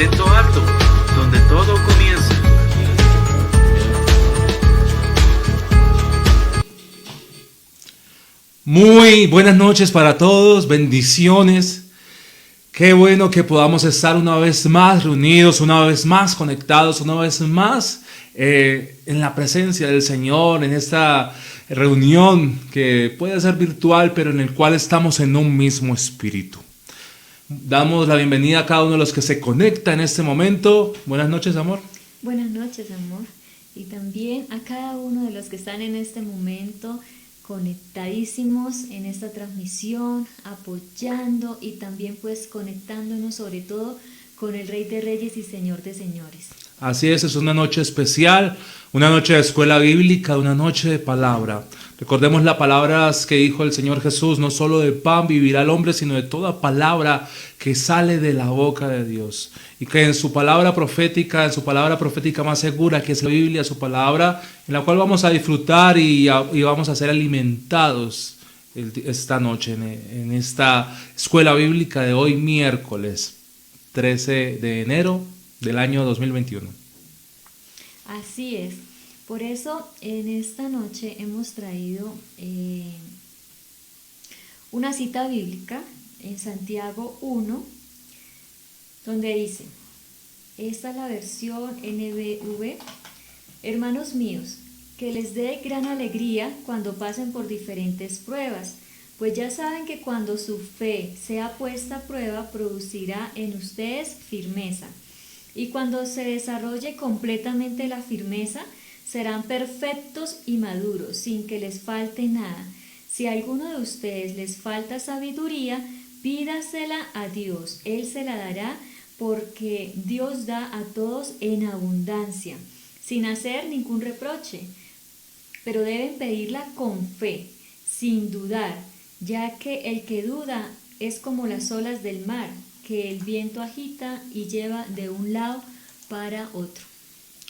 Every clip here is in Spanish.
acento alto, donde todo comienza. Muy buenas noches para todos, bendiciones. Qué bueno que podamos estar una vez más reunidos, una vez más conectados, una vez más en la presencia del Señor, en esta reunión que puede ser virtual, pero en el cual estamos en un mismo espíritu. Damos la bienvenida a cada uno de los que se conecta en este momento. Buenas noches, amor. Buenas noches, amor. Y también a cada uno de los que están en este momento conectadísimos en esta transmisión, apoyando y también pues conectándonos sobre todo con el Rey de Reyes y Señor de Señores. Así es una noche especial, una noche de escuela bíblica, una noche de palabra. Recordemos las palabras que dijo el Señor Jesús: no solo de pan vivirá el hombre, sino de toda palabra que sale de la boca de Dios. Y que en su palabra profética más segura, que es la Biblia, su palabra, en la cual vamos a disfrutar y vamos a ser alimentados esta noche, en esta escuela bíblica de hoy, miércoles 13 de enero del año 2021. Así es. Por eso en esta noche hemos traído una cita bíblica en Santiago 1, donde dice, esta es la versión NBV: hermanos míos, que les dé gran alegría cuando pasen por diferentes pruebas, pues ya saben que cuando su fe sea puesta a prueba, producirá en ustedes firmeza. Y cuando se desarrolle completamente la firmeza, serán perfectos y maduros, sin que les falte nada. Si a alguno de ustedes les falta sabiduría, pídasela a Dios, Él se la dará, porque Dios da a todos en abundancia, sin hacer ningún reproche. Pero deben pedirla con fe, sin dudar, ya que el que duda es como las olas del mar, que el viento agita y lleva de un lado para otro.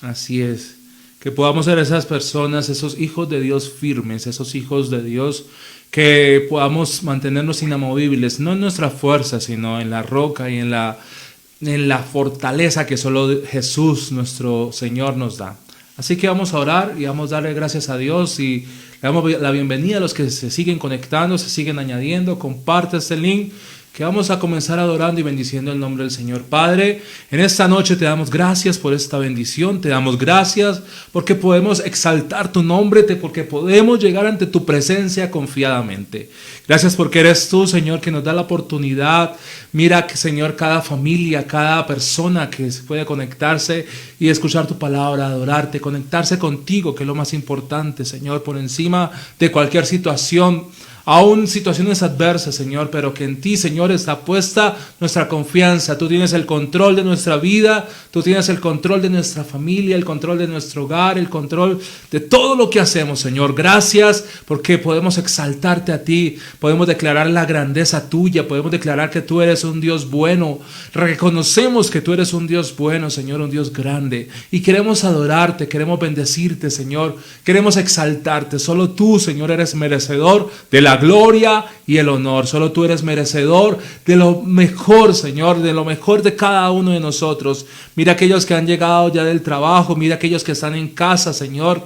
Así es. Que podamos ser esas personas, esos hijos de Dios firmes, esos hijos de Dios que podamos mantenernos inamovibles, no en nuestra fuerza, sino en la roca y en la fortaleza que solo Jesús, nuestro Señor, nos da. Así que vamos a orar y vamos a darle gracias a Dios y le damos la bienvenida a los que se siguen conectando, se siguen añadiendo. Comparte este link, que vamos a comenzar adorando y bendiciendo el nombre del Señor. Padre, en esta noche te damos gracias por esta bendición, te damos gracias porque podemos exaltar tu nombre, porque podemos llegar ante tu presencia confiadamente. Gracias porque eres tú, Señor, que nos da la oportunidad. Mira que, Señor, cada familia, cada persona que puede conectarse y escuchar tu palabra, adorarte, conectarse contigo, que es lo más importante, Señor, por encima de cualquier situación, aún situaciones adversas, Señor, pero que en ti, Señor, está puesta nuestra confianza. Tú tienes el control de nuestra vida, tú tienes el control de nuestra familia, el control de nuestro hogar, el control de todo lo que hacemos, Señor. Gracias porque podemos exaltarte a ti, podemos declarar la grandeza tuya, podemos declarar que tú eres un Dios bueno. Reconocemos que tú eres un Dios bueno, Señor, un Dios grande, y queremos adorarte, queremos bendecirte, Señor, queremos exaltarte. Solo tú, Señor, eres merecedor de la gloria y el honor. Solo tú eres merecedor de lo mejor, Señor, de lo mejor de cada uno de nosotros. Mira aquellos que han llegado ya del trabajo, mira aquellos que están en casa, Señor.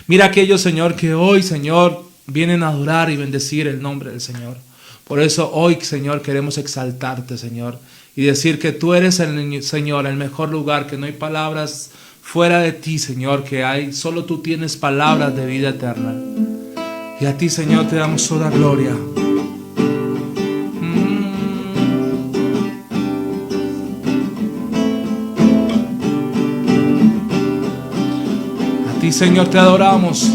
Mira aquellos, Señor, que hoy, Señor, vienen a adorar y bendecir el nombre del Señor. Por eso hoy, Señor, queremos exaltarte, Señor, y decir que tú eres el Señor, el mejor lugar, que no hay palabras fuera de ti, Señor, que hay, solo tú tienes palabras de vida eterna. Y a ti, Señor, te damos toda gloria. A ti, Señor, te adoramos.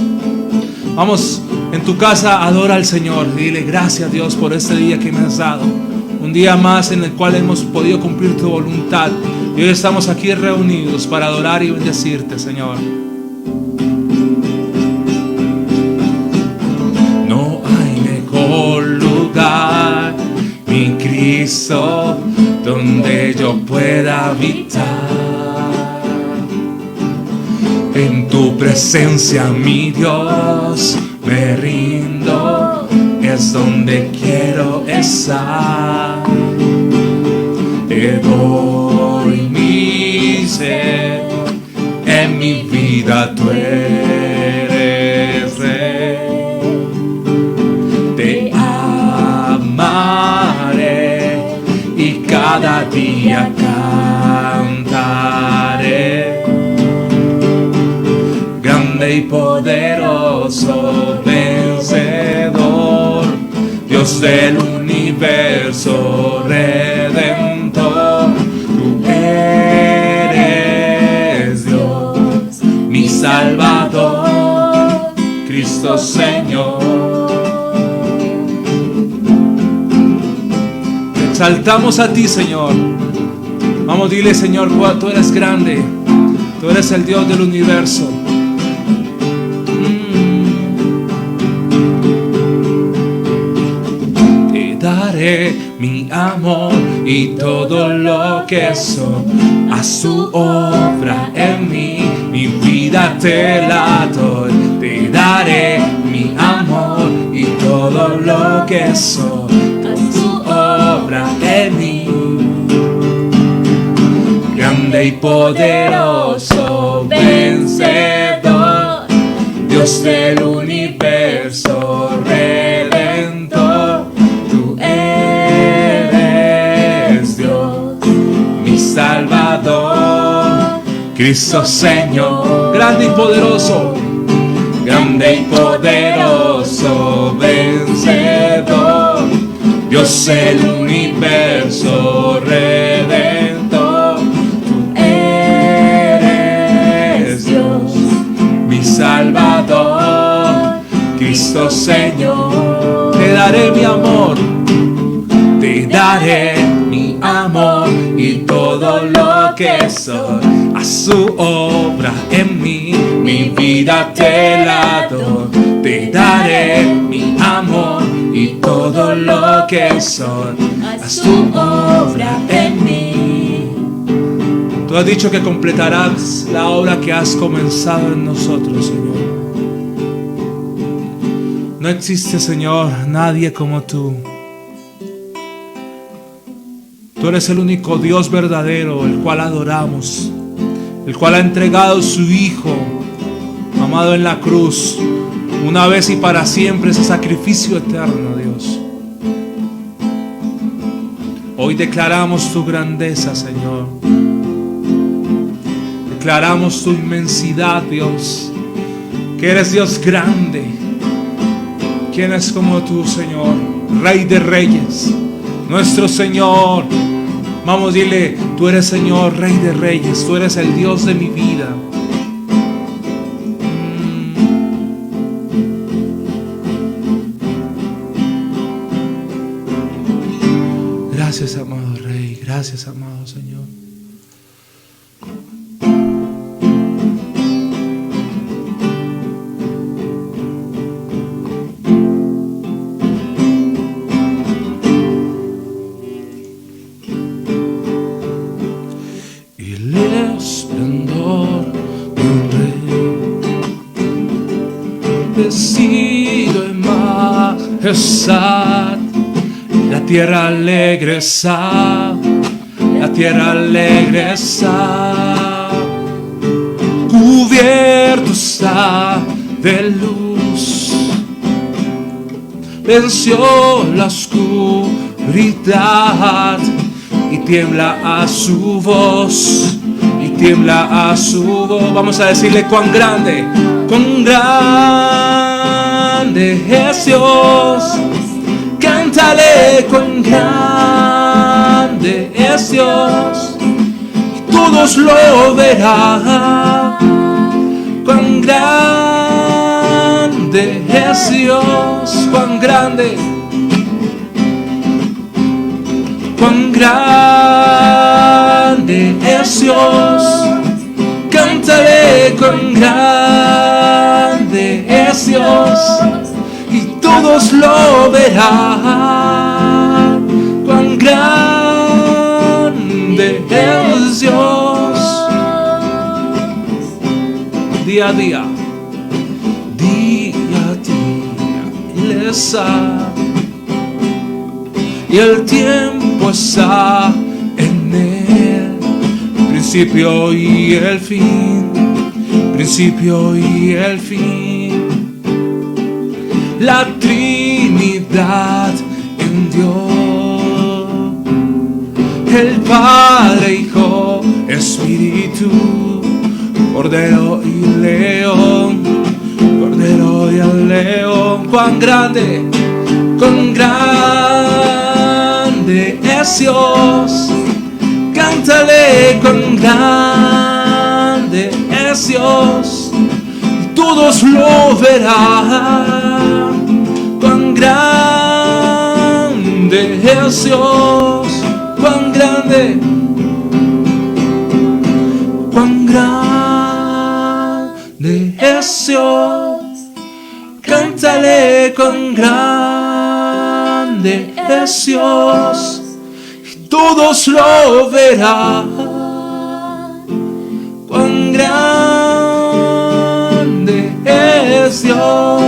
Vamos, en tu casa, adora al Señor. Dile gracias, Dios, por este día que me has dado. Un día más en el cual hemos podido cumplir tu voluntad. Y hoy estamos aquí reunidos para adorar y bendecirte, Señor. Lugar, mi Cristo, donde yo pueda habitar. En tu presencia, mi Dios, me rindo, es donde quiero estar. Te doy ser. En mi vida tú eres rey. Te amaré y cada día cantaré. Grande y poderoso, vencedor, Dios del universo, redentor. Tú eres Dios, mi Salvador, Cristo Señor. Te exaltamos a ti, Señor. Vamos, dile, Señor, tú eres grande, tú eres el Dios del universo. Daré mi amor y todo lo que soy a su obra en mí. Mi vida te la doy. Te daré mi amor y todo lo que soy a su obra en mí. Grande y poderoso, vencedor, Dios del universo, redentor. Salvador, Cristo Señor, grande y poderoso, vencedor, Dios del universo, redentor. Tú eres Dios, mi Salvador, Cristo Señor. Te daré mi amor, te daré mi amor y todo lo que soy a su obra en mí. Mi vida te la doy. Te daré mi amor y todo lo que soy a su obra en mí. Tú has dicho que completarás la obra que has comenzado en nosotros, Señor. No existe, Señor, nadie como tú. Tú eres el único Dios verdadero, el cual adoramos, el cual ha entregado a su Hijo, amado en la cruz, una vez y para siempre, ese sacrificio eterno, Dios. Hoy declaramos tu grandeza, Señor. Declaramos tu inmensidad, Dios, que eres Dios grande. ¿Quién es como tú, Señor? Rey de reyes, nuestro Señor. Vamos, dile, tú eres Señor, Rey de reyes, tú eres el Dios de mi vida. Gracias, amado Rey, gracias, amado Señor. Vestido en majestad, la tierra alegre está, la tierra alegre está, cubierto está de luz, venció la oscuridad y tiembla a su voz, y tiembla a su voz. Vamos a decirle cuán grande es Dios. Cántale cuán grande es Dios, y todos lo verán. Cuán grande es Dios, cuán grande es Dios. Cántale cuán grande es Dios, y todos lo verán. Cuán grande es Dios. Día a día, Él está, y el tiempo está en Él. principio y el fin, principio y el fin. La Trinidad en Dios, el Padre, Hijo, Espíritu, Cordero y León, Cordero y el León. Cuán grande es Dios. Cántale, cuán grande es Dios. Todos lo verán. Cuán grande es Dios. Cuán grande. Cuán grande es Dios. Cántale, cuán grande es Dios. Todos lo verán. Cuán grande es Dios.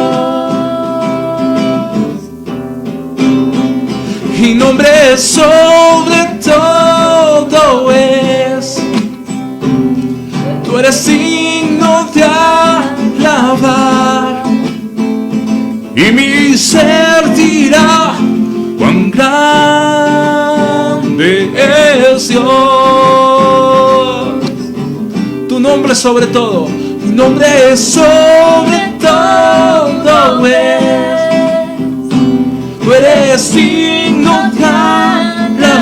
Y nombre sobre todo es. Tú eres digno de alabar. Y mi ser dirá cuán grande es Dios. Tu nombre sobre todo, mi nombre es sobre todo es. Tú eres digno de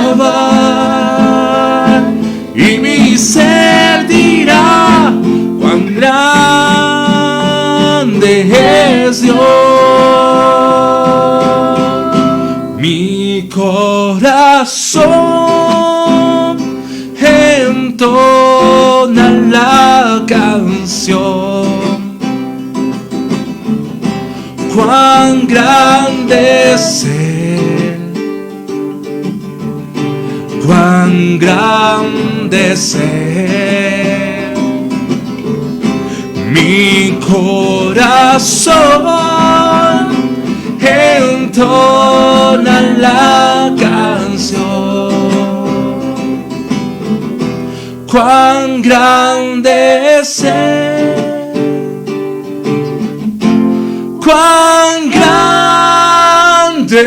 alabar. Y mi ser dirá cuán grande es Dios. Mi corazón entona la canción. Cuán grande es Él, cuán grande es Él. Mi corazón entona la canción. Cuán grande es Él, cuán grande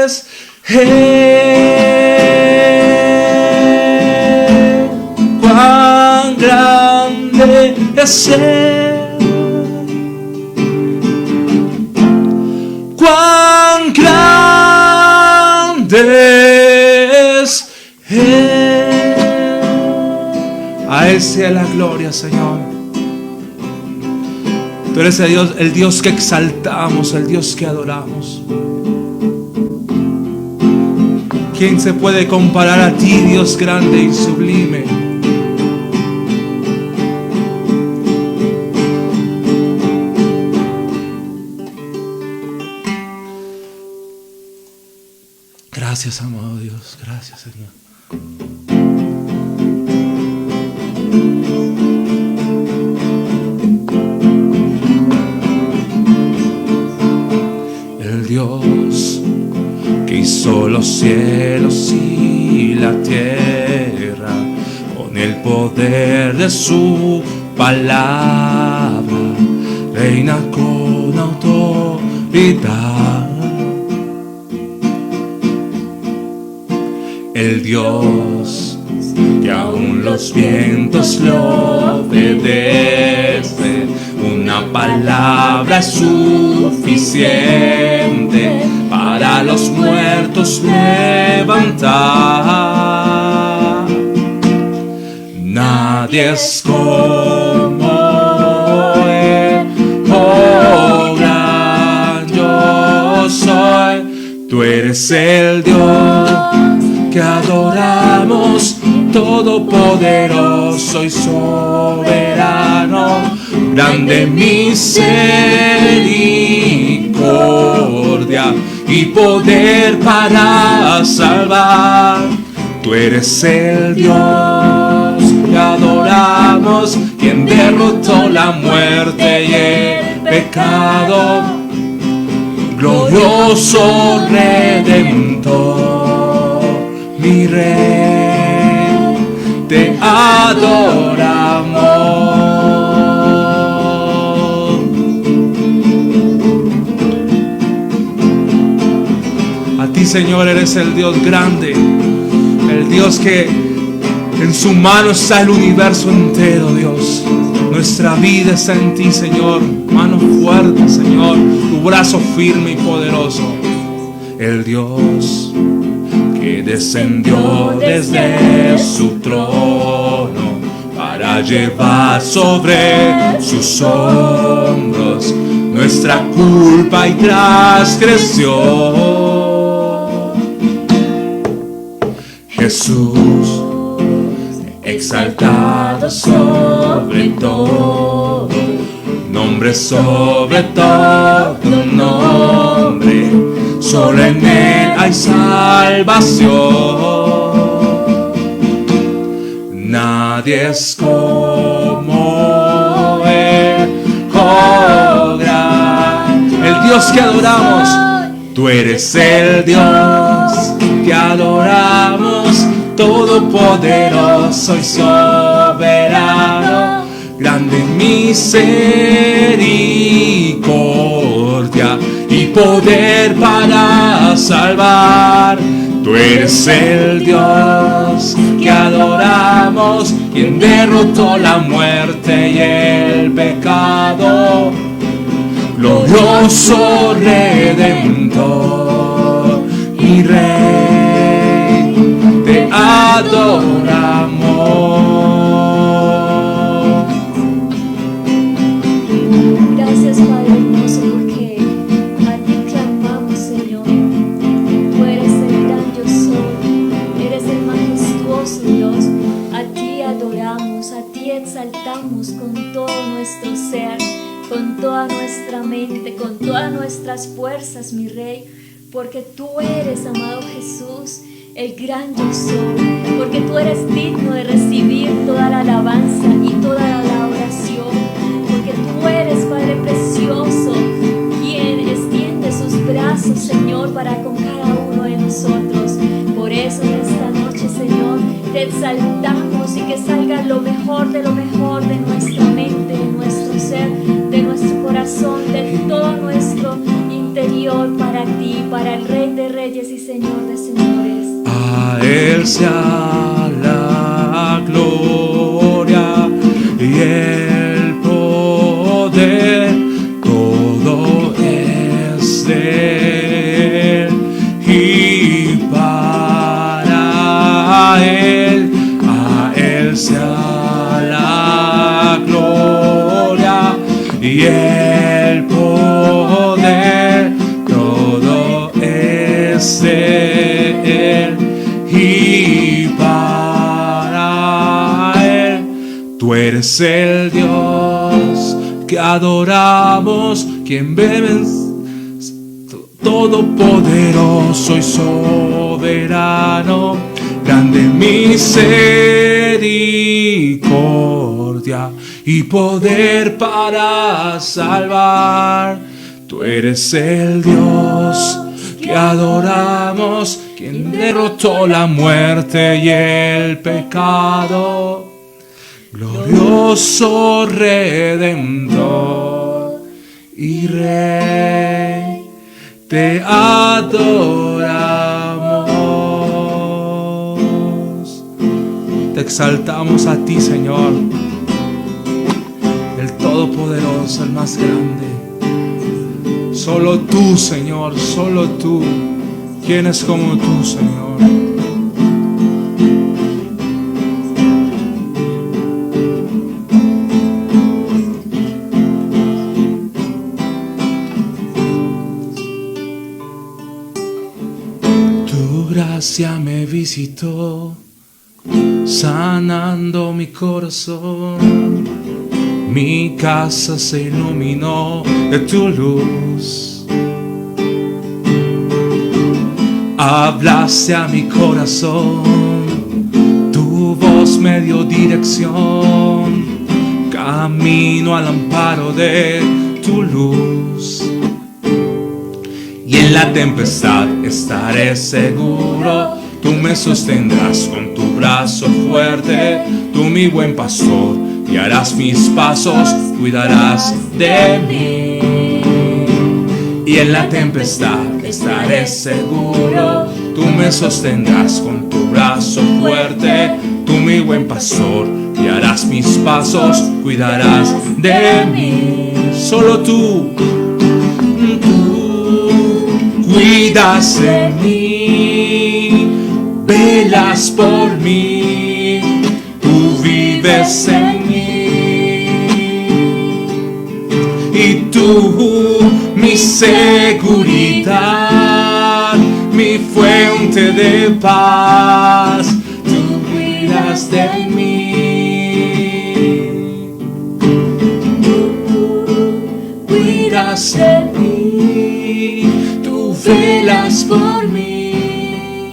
es Él, cuán grande es Él. Cuán grande es Él. A Él sea la gloria, Señor. Tú eres el Dios que exaltamos, el Dios que adoramos. ¿Quién se puede comparar a ti, Dios grande y sublime? Gracias, amado Dios. Gracias, Señor. El Dios que hizo los cielos y la tierra con el poder de su palabra, reina con autoridad. El Dios que aún los vientos lo obedecen, una palabra es suficiente para los muertos levantar. Nadie es como Él, oh gran yo soy. Tú eres el Dios que adoramos, todopoderoso y soberano, grande misericordia y poder para salvar. Tú eres el Dios que adoramos, quien derrotó la muerte y el pecado, glorioso Redentor. Mi Rey, A ti, Señor, eres el Dios grande, el Dios que en su mano está el universo entero, Dios. Nuestra vida está en ti, Señor. Mano fuerte, Señor. Tu brazo firme y poderoso. El Dios que descendió desde su trono para llevar sobre sus hombros nuestra culpa y transgresión. Jesús, exaltado sobre todo, nombre sobre todo nombre, solo en Él hay salvación. Nadie es como Él, oh gran, el Dios que adoramos. Tú eres el Dios que adoramos, todopoderoso y soberano, grande misericordia y poder para salvar. Tú eres el Dios que adoramos, quien derrotó la muerte y el pecado, glorioso Redentor y Rey, te adoramos. Gracias, Padre hermoso, porque a ti clamamos, Señor. Tú eres el gran yo soy, eres el majestuoso Dios. A ti adoramos, a ti exaltamos con todo nuestro ser, con toda nuestra mente, con todas nuestras fuerzas, mi Rey, porque tú eres, amado Jesús, el gran yo soy, porque tú eres digno de recibir toda la alabanza y toda la adoración, porque tú eres, Padre precioso, quien extiende sus brazos, Señor, para con cada uno de nosotros. Por eso en esta noche, Señor, te exaltamos y que salga lo mejor de nuestra mente, de nuestro ser, de nuestro corazón, de todo nuestro interior para ti, para el Rey de Reyes y Señor de Señores. A Él sea la gloria y el poder, todo es de Él y para Él. A Él sea la gloria y el poder, todo es de Él y para Él. Tú eres el Dios que adoramos, quien bebe todopoderoso y soberano, grande misericordia y poder para salvar. Tú eres el Dios que adoramos, quien derrotó la muerte y el pecado, glorioso Redentor y Rey, te adoramos. Te exaltamos a ti, Señor, el Todopoderoso, el más grande. Solo tú, Señor, solo tú. ¿Quién es como tú, Señor? Tu gracia me visitó, sanando mi corazón. Mi casa se iluminó de tu luz. Hablaste a mi corazón, tu voz me dio dirección, camino al amparo de tu luz. Y en la tempestad estaré seguro, tú me sostendrás con tu brazo fuerte, tú mi buen pastor, guiarás mis pasos, cuidarás de mí. Y en la tempestad estaré seguro. Tú me sostendrás con tu brazo fuerte, tú mi buen pastor, guiarás mis pasos, cuidarás de mí. Solo tú cuidas de mí, velas por mí, tú vives en mí. Y tú, mi seguridad, mi fuente de paz, tú cuidas de mí. Cuidas de mí, tú velas por mí,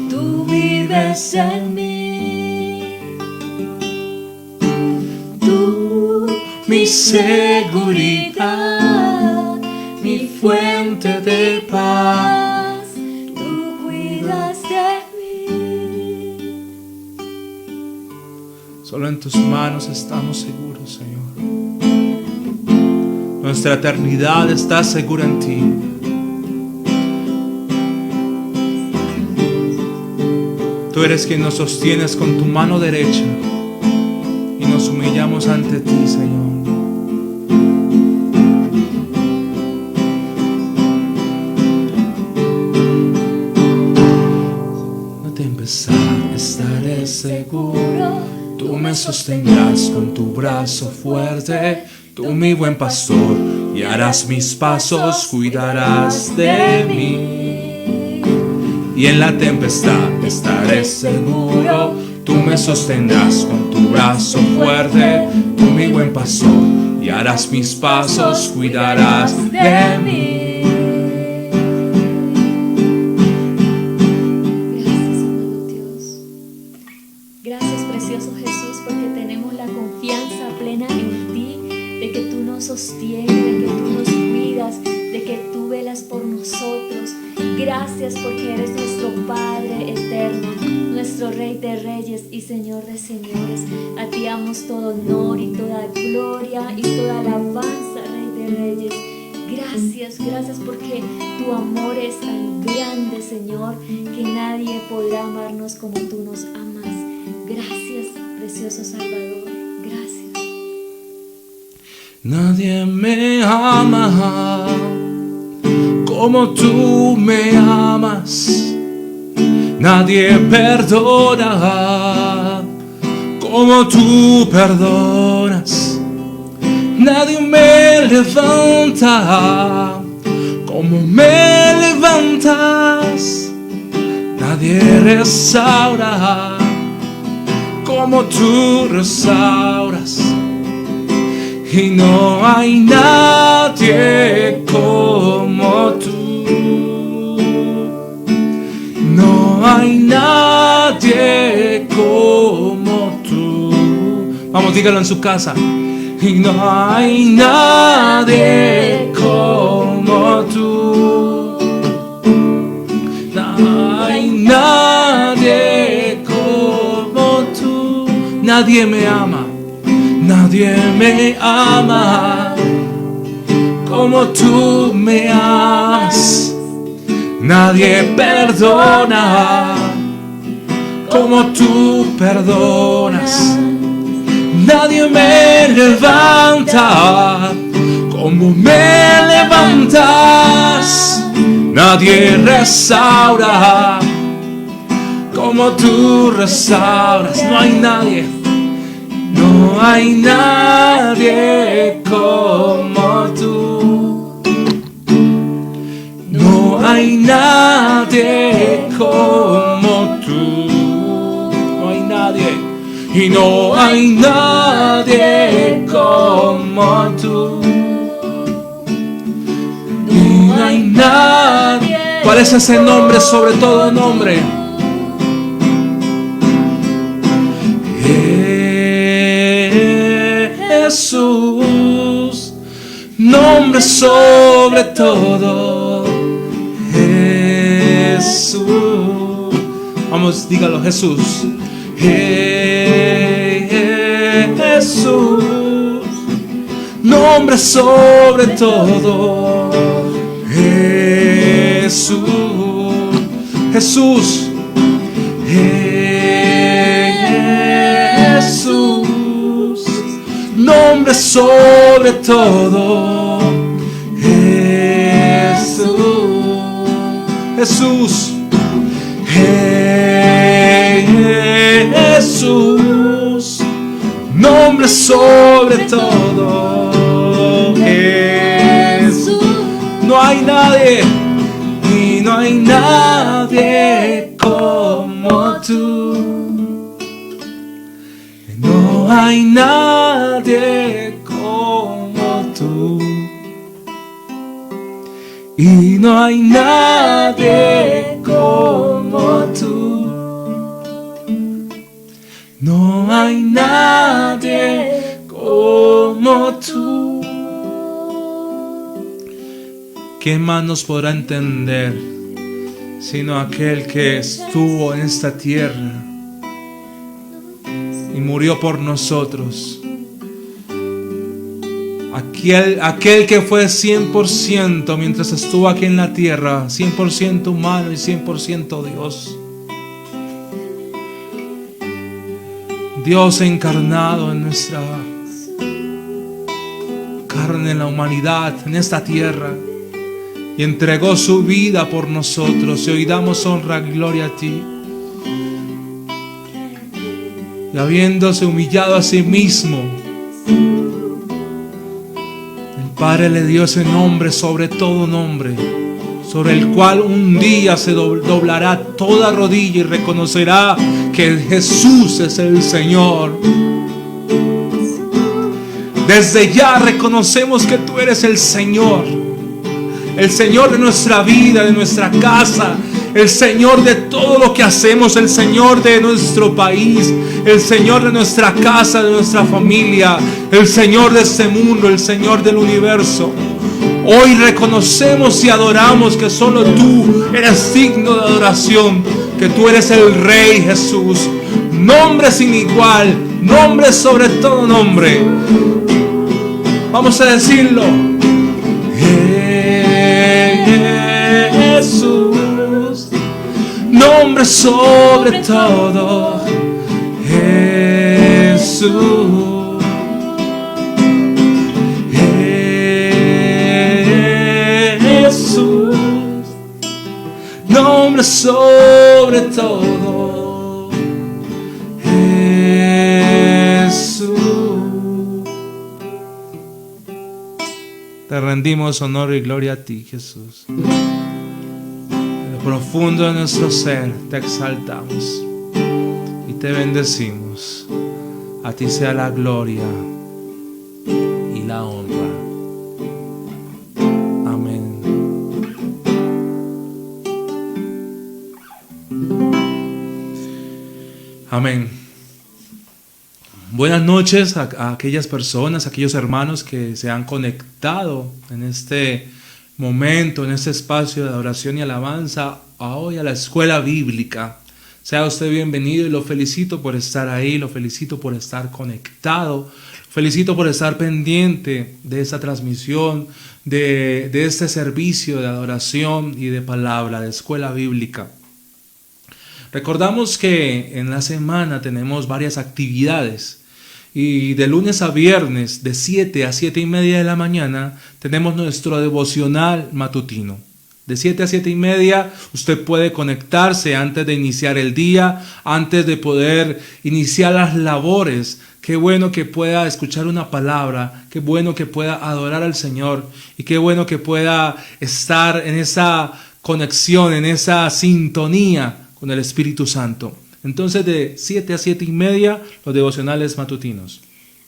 tú vives en mí. Tú, mi seguridad, mi fuente de paz, tú cuidas de mí. Solo en tus manos estamos seguros, Señor. Nuestra eternidad está segura en ti. Tú eres quien nos sostienes con tu mano derecha y nos humillamos ante ti, Señor. No tempestad estaré seguro, tú me sostendrás con tu brazo fuerte, tú mi buen pastor, guiarás mis pasos, cuidarás de mí. Y en la tempestad estaré seguro, tú me sostendrás con tu brazo fuerte, tú mi buen pastor, guiarás mis pasos, cuidarás de mí. Gracias, amado Dios. Gracias, precioso Jesús, porque tenemos la confianza plena en ti, de que tú nos sostienes, de que tú nos cuidas, de que tú velas por nosotros. Gracias porque eres nuestro Padre eterno, nuestro Rey de reyes y Señor de señores. A ti damos todo honor y toda gloria y toda alabanza, Rey de reyes. Gracias, gracias porque tu amor es tan grande, Señor, que nadie podrá amarnos como tú nos amas. Gracias, precioso Salvador. Gracias. Nadie me ama como tú me amas, nadie perdona como tú perdonas, nadie me levanta como me levantas, nadie restaura como tú restauras. Y no hay nadie como tú. No hay nadie como tú. Vamos, dígalo en su casa. Y no hay nadie como tú. No hay nadie como tú. Nadie me ama. Nadie me ama como tú me amas. Nadie perdona como tú perdonas. Nadie me levanta como me levantas. Nadie restaura como tú restauras. No hay nadie. No hay nadie como tú. No hay nadie como tú. No hay nadie. Y no hay nadie como tú. No hay nadie. ¿Cuál es ese nombre sobre todo nombre? Jesús, nombre sobre todo. Jesús. Vamos, dígalo, Jesús. Jesús, nombre sobre todo. Jesús. Jesús, Jesús, nombre sobre todo. Jesús, Jesús, nombre sobre todo. Jesús, no hay nadie y no hay nadie como tú. No hay nadie como tú. Y no hay nadie como tú. No hay nadie como tú. ¿Quién más nos podrá entender sino aquel que estuvo en esta tierra y murió por nosotros? Aquel que fue 100% mientras estuvo aquí en la tierra, 100% humano y 100% Dios. Dios encarnado en nuestra carne, en la humanidad, en esta tierra, y entregó su vida por nosotros. Y hoy damos honra y gloria a ti. Y habiéndose humillado a sí mismo, Padre le dio ese nombre sobre todo nombre, sobre el cual un día se doblará toda rodilla y reconocerá que Jesús es el Señor. Desde ya reconocemos que tú eres el Señor de nuestra vida, de nuestra casa, el Señor de todo lo que hacemos, el Señor de nuestro país, el Señor de nuestra casa, de nuestra familia, el Señor de este mundo, el Señor del universo. Hoy reconocemos y adoramos que solo tú eres digno de adoración, que tú eres el Rey Jesús, nombre sin igual, nombre sobre todo nombre. Vamos a decirlo. Jesús, nombre sobre todo. Jesús, Jesús, nombre sobre todo. Jesús. Te rendimos honor y gloria a ti, Jesús. En lo profundo de nuestro ser te exaltamos y te bendecimos. A ti sea la gloria y la honra. Amén. Amén. Buenas noches a aquellas personas, a aquellos hermanos que se han conectado en este momento, en este espacio de adoración y alabanza, hoy a la escuela bíblica. Sea usted bienvenido y lo felicito por estar ahí, lo felicito por estar conectado, lo felicito por estar pendiente de esta transmisión, de este servicio de adoración y de palabra, de escuela bíblica. Recordamos que en la semana tenemos varias actividades. Y de lunes a viernes, de 7 a 7 y media de la mañana, tenemos nuestro devocional matutino. De 7 a 7 y media, usted puede conectarse antes de iniciar el día, antes de poder iniciar las labores. Qué bueno que pueda escuchar una palabra, qué bueno que pueda adorar al Señor y qué bueno que pueda estar en esa conexión, en esa sintonía con el Espíritu Santo. Entonces de 7 a 7 y media los devocionales matutinos.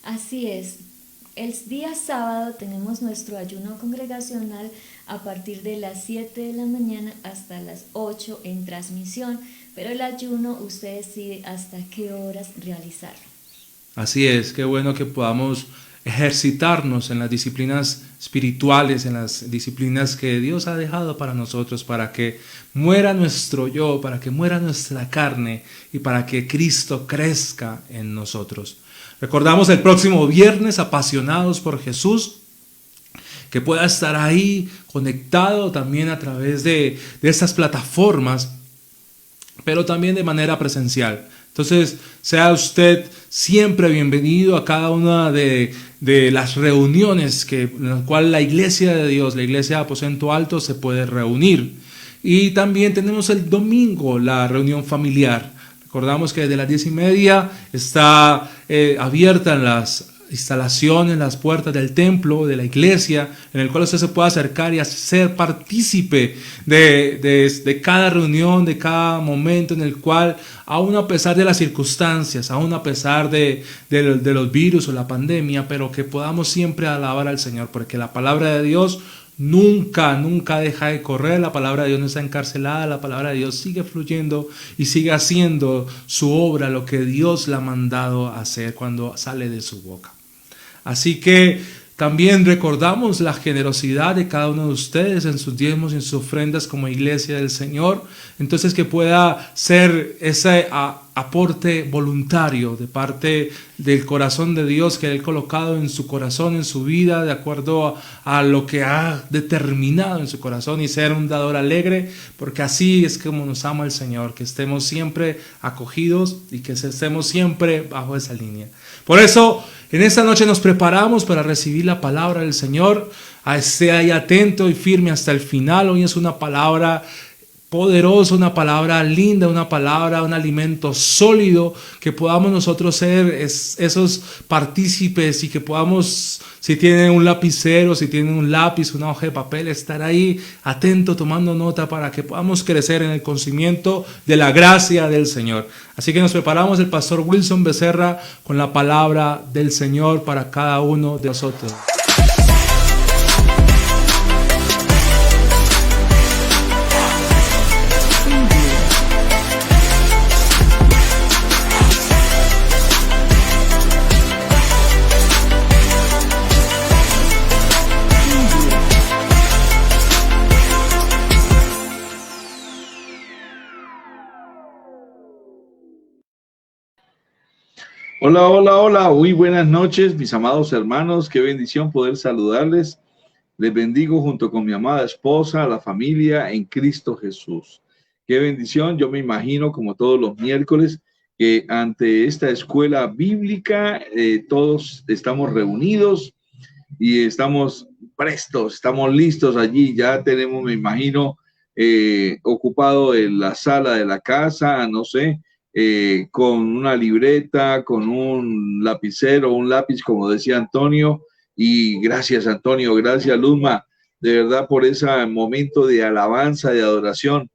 Así es. El día sábado tenemos nuestro ayuno congregacional a partir de las 7 de la mañana hasta las 8 en transmisión, pero el ayuno usted decide hasta qué horas realizarlo. Así es, qué bueno que podamos ejercitarnos en las disciplinas espirituales, en las disciplinas que Dios ha dejado para nosotros, para que muera nuestro yo, para que muera nuestra carne y para que Cristo crezca en nosotros. Recordamos el próximo viernes, apasionados por Jesús, que pueda estar ahí conectado también a través de estas plataformas, pero también de manera presencial. Entonces, sea usted siempre bienvenido a cada una de las reuniones en las cuales la Iglesia de Dios, la Iglesia de Aposento Alto, se puede reunir. Y también tenemos el domingo la reunión familiar. Recordamos que desde las 10:30 está abierta en las instalaciones, las puertas del templo, de la iglesia, en el cual usted se puede acercar y ser partícipe de cada reunión, de cada momento en el cual, aún a pesar de las circunstancias, aún a pesar de los virus o la pandemia, pero que podamos siempre alabar al Señor, porque la palabra de Dios nunca deja de correr. La palabra de Dios no está encarcelada, la palabra de Dios sigue fluyendo y sigue haciendo su obra, lo que Dios le ha mandado hacer cuando sale de su boca. Así que también recordamos la generosidad de cada uno de ustedes en sus diezmos y en sus ofrendas como iglesia del Señor. Entonces, que pueda ser ese aporte voluntario de parte del corazón de Dios que Él ha colocado en su corazón, en su vida, de acuerdo a lo que ha determinado en su corazón, y ser un dador alegre, porque así es como nos ama el Señor, que estemos siempre acogidos y que estemos siempre bajo esa línea. Por eso, en esta noche nos preparamos para recibir la palabra del Señor. Esté ahí atento y firme hasta el final. Hoy es una palabra poderosa, una palabra linda, una palabra, un alimento sólido, que podamos nosotros ser esos partícipes y que podamos, si tienen un lapicero, si tienen un lápiz, una hoja de papel, estar ahí atento, tomando nota para que podamos crecer en el conocimiento de la gracia del Señor. Así que nos preparamos, el pastor Wilson Becerra, con la palabra del Señor para cada uno de nosotros. Hola, hola, hola, muy buenas noches, mis amados hermanos, qué bendición poder saludarles. Les bendigo junto con mi amada esposa, la familia en Cristo Jesús. Qué bendición, yo me imagino, como todos los miércoles, que ante esta escuela bíblica todos estamos reunidos y estamos prestos, estamos listos allí. Ya tenemos, me imagino, ocupado en la sala de la casa, no sé, con una libreta, con un lapicero, un lápiz, como decía Antonio. Y gracias, Antonio, gracias, Luzma, de verdad, por ese momento de alabanza, de adoración.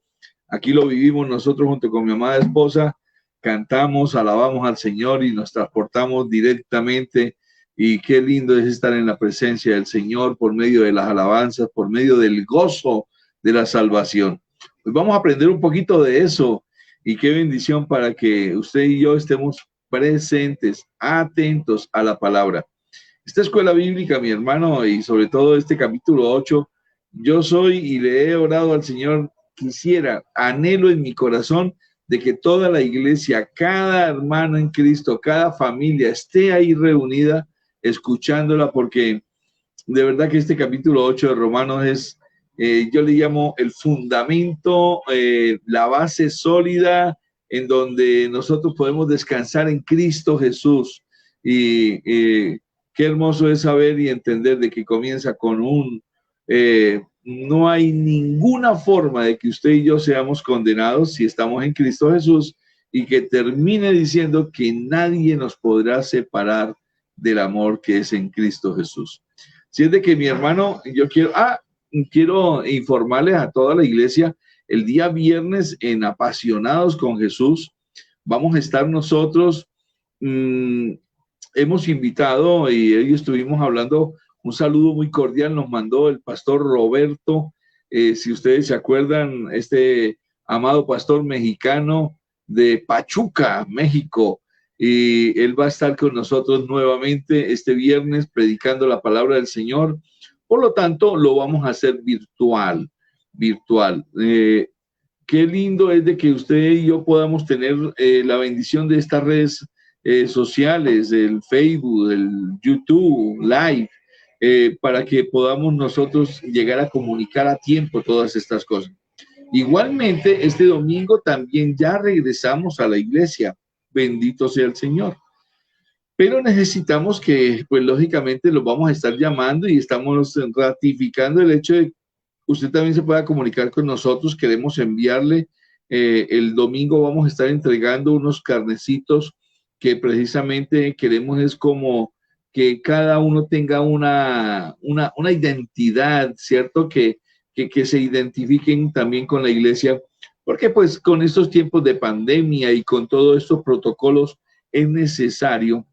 Aquí lo vivimos nosotros junto con mi amada esposa, cantamos, alabamos al Señor y nos transportamos directamente. Y qué lindo es estar en la presencia del Señor por medio de las alabanzas, por medio del gozo de la salvación. Pues vamos a aprender un poquito de eso. Y qué bendición para que usted y yo estemos presentes, atentos a la palabra. Esta escuela bíblica, mi hermano, y sobre todo este capítulo 8, yo soy y le he orado al Señor, anhelo en mi corazón de que toda la iglesia, cada hermano en Cristo, cada familia esté ahí reunida escuchándola, porque de verdad que este capítulo 8 de Romanos es, yo le llamo el fundamento, la base sólida en donde nosotros podemos descansar en Cristo Jesús. Y qué hermoso es saber y entender de que comienza con no hay ninguna forma de que usted y yo seamos condenados si estamos en Cristo Jesús, y que termine diciendo que nadie nos podrá separar del amor que es en Cristo Jesús. Si es de que, mi hermano, yo quiero informarles a toda la iglesia, el día viernes en Apasionados con Jesús vamos a estar nosotros, hemos invitado y hoy estuvimos hablando, un saludo muy cordial nos mandó el pastor Roberto, si ustedes se acuerdan, este amado pastor mexicano de Pachuca, México, y él va a estar con nosotros nuevamente este viernes predicando la palabra del Señor. Por lo tanto, lo vamos a hacer virtual. Qué lindo es de que usted y yo podamos tener la bendición de estas redes sociales, el Facebook, el YouTube Live, para que podamos nosotros llegar a comunicar a tiempo todas estas cosas. Igualmente, este domingo también ya regresamos a la iglesia. Bendito sea el Señor. Pero necesitamos que, pues lógicamente, los vamos a estar llamando y estamos ratificando el hecho de que usted también se pueda comunicar con nosotros. Queremos enviarle, el domingo vamos a estar entregando unos carnecitos que precisamente queremos es como que cada uno tenga una identidad, ¿cierto? Que se identifiquen también con la iglesia, porque pues con estos tiempos de pandemia y con todos estos protocolos es necesario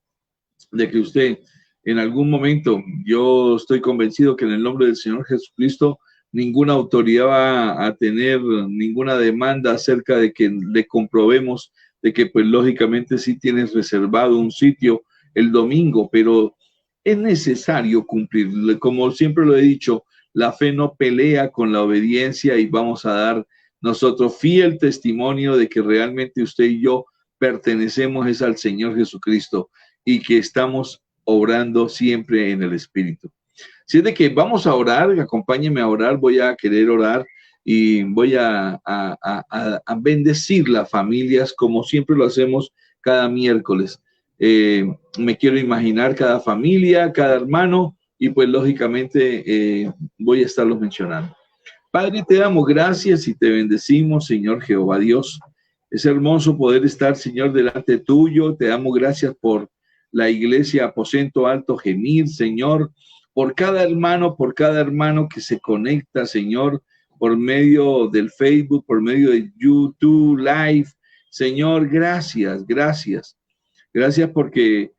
de que usted en algún momento, yo estoy convencido que en el nombre del Señor Jesucristo, ninguna autoridad va a tener ninguna demanda acerca de que le comprobemos de que pues lógicamente sí tienes reservado un sitio el domingo, pero es necesario cumplir. Como siempre lo he dicho, la fe no pelea con la obediencia y vamos a dar nosotros fiel testimonio de que realmente usted y yo pertenecemos es al Señor Jesucristo y que estamos obrando siempre en el Espíritu. Si es de que vamos a orar, acompáñenme a orar, voy a querer orar y voy a bendecir las familias como siempre lo hacemos cada miércoles. Me quiero imaginar cada familia, cada hermano y pues lógicamente voy a estarlos mencionando. Padre, te damos gracias y te bendecimos, Señor Jehová Dios. Es hermoso poder estar, Señor, delante tuyo. Te damos gracias por la iglesia Aposento Alto Gemir, Señor, por cada hermano que se conecta, Señor, por medio del Facebook, por medio de YouTube Live. Señor, gracias, gracias. Gracias porque,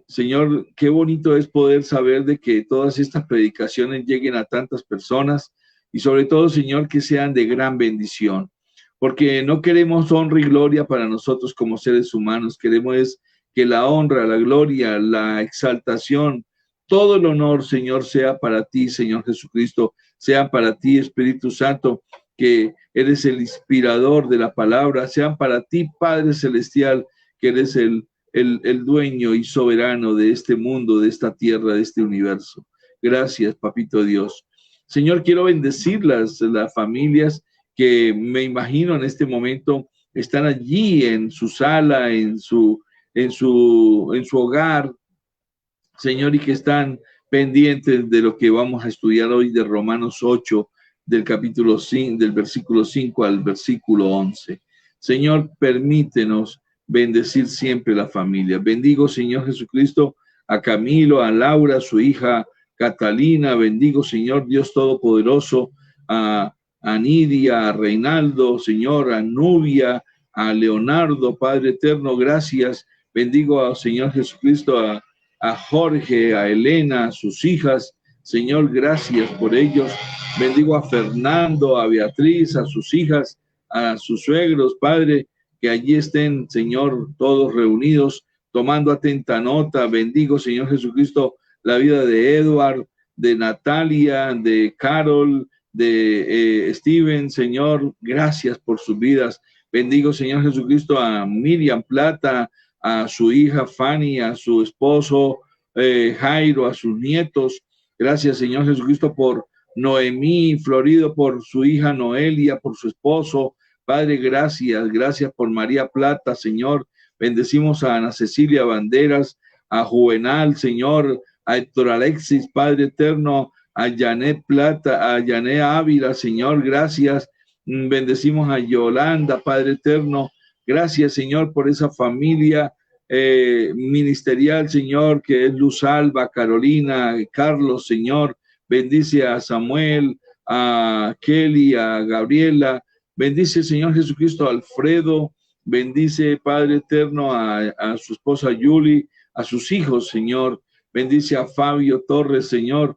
Señor, qué bonito es poder saber de que todas estas predicaciones lleguen a tantas personas y sobre todo, Señor, que sean de gran bendición. Porque no queremos honra y gloria para nosotros como seres humanos, queremos es que la honra, la gloria, la exaltación, todo el honor, Señor, sea para ti, Señor Jesucristo, sea para ti, Espíritu Santo, que eres el inspirador de la palabra, sean para ti, Padre Celestial, que eres el dueño y soberano de este mundo, de esta tierra, de este universo. Gracias, Papito Dios. Señor, quiero bendecir las familias que me imagino en este momento están allí en su sala, en su hogar, Señor, y que están pendientes de lo que vamos a estudiar hoy de Romanos 8, del capítulo 5, del versículo 5 al versículo 11. Señor, permítenos bendecir siempre la familia. Bendigo, Señor Jesucristo, a Camilo, a Laura, su hija Catalina. Bendigo, Señor Dios Todopoderoso, a Nidia, a Reinaldo, Señor, a Nubia, a Leonardo, Padre Eterno, gracias. Bendigo al Señor Jesucristo, a Jorge, a Elena, a sus hijas. Señor, gracias por ellos. Bendigo a Fernando, a Beatriz, a sus hijas, a sus suegros, Padre, que allí estén, Señor, todos reunidos, tomando atenta nota. Bendigo, Señor Jesucristo, la vida de Edward, de Natalia, de Carol, de Steven. Señor, gracias por sus vidas. Bendigo, Señor Jesucristo, a Miriam Plata, a su hija Fanny, a su esposo Jairo, a sus nietos. Gracias, Señor Jesucristo, por Noemí Florido, por su hija Noelia, por su esposo. Padre, gracias, gracias por María Plata, Señor. Bendecimos a Ana Cecilia Banderas, a Juvenal, Señor, a Héctor Alexis, Padre Eterno, a Janet Plata, a Janet Ávila, Señor, gracias. Bendecimos a Yolanda, Padre Eterno. Gracias, Señor, por esa familia ministerial, Señor, que es Luz Alba, Carolina, Carlos, Señor. Bendice a Samuel, a Kelly, a Gabriela. Bendice, Señor Jesucristo, a Alfredo. Bendice, Padre Eterno, a su esposa Yuli, a sus hijos, Señor. Bendice a Fabio Torres, Señor.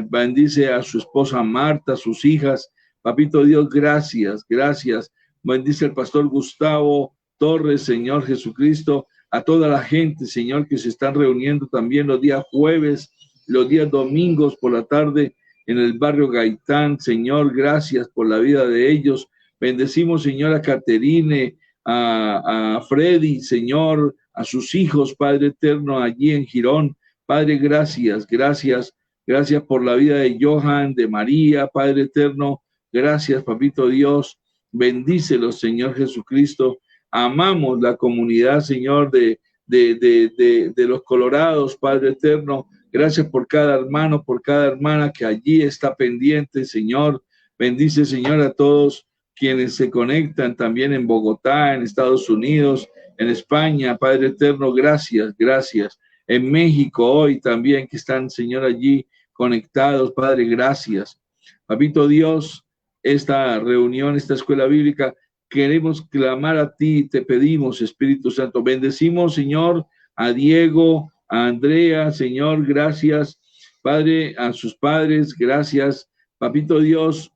Bendice a su esposa Marta, a sus hijas. Papito Dios, gracias, gracias. Bendice al pastor Gustavo Torres, Señor Jesucristo, a toda la gente, Señor, que se están reuniendo también los días jueves, los días domingos por la tarde en el barrio Gaitán. Señor, gracias por la vida de ellos. Bendecimos, Señor, a Caterine, a Freddy, Señor, a sus hijos, Padre Eterno, allí en Girón. Padre, gracias, gracias, gracias por la vida de Johan, de María, Padre eterno. Gracias, Papito Dios. Bendícelos, Señor Jesucristo. Amamos la comunidad, Señor, de los Colorados, Padre eterno. Gracias por cada hermano, por cada hermana que allí está pendiente, Señor. Bendice, Señor, a todos quienes se conectan también en Bogotá, en Estados Unidos, en España. Padre eterno, gracias, gracias. En México hoy también que están, Señor, allí conectados. Padre, gracias. Papito Dios, esta reunión, esta escuela bíblica, queremos clamar a ti, te pedimos, Espíritu Santo. Bendecimos, Señor, a Diego, a Andrea, Señor, gracias. Padre, a sus padres, gracias. Papito Dios,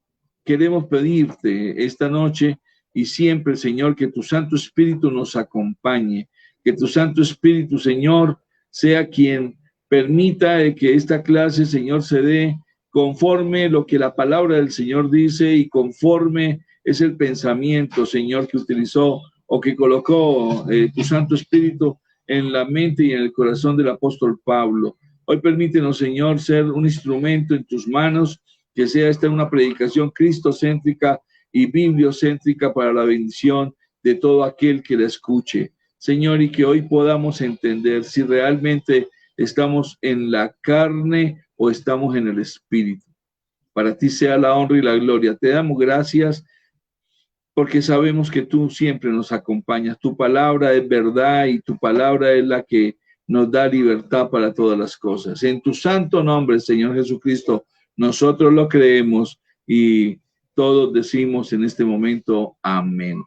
queremos pedirte esta noche y siempre, Señor, que tu Santo Espíritu nos acompañe, que tu Santo Espíritu, Señor, sea quien permita que esta clase, Señor, se dé conforme lo que la palabra del Señor dice y conforme es el pensamiento, Señor, que utilizó o que colocó tu Santo Espíritu en la mente y en el corazón del apóstol Pablo. Hoy permítenos, Señor, ser un instrumento en tus manos, que sea esta una predicación cristocéntrica y bibliocéntrica para la bendición de todo aquel que la escuche. Señor, y que hoy podamos entender si realmente estamos en la carne o estamos en el Espíritu. Para ti sea la honra y la gloria. Te damos gracias porque sabemos que tú siempre nos acompañas. Tu palabra es verdad y tu palabra es la que nos da libertad para todas las cosas. En tu santo nombre, Señor Jesucristo, nosotros lo creemos y todos decimos en este momento amén.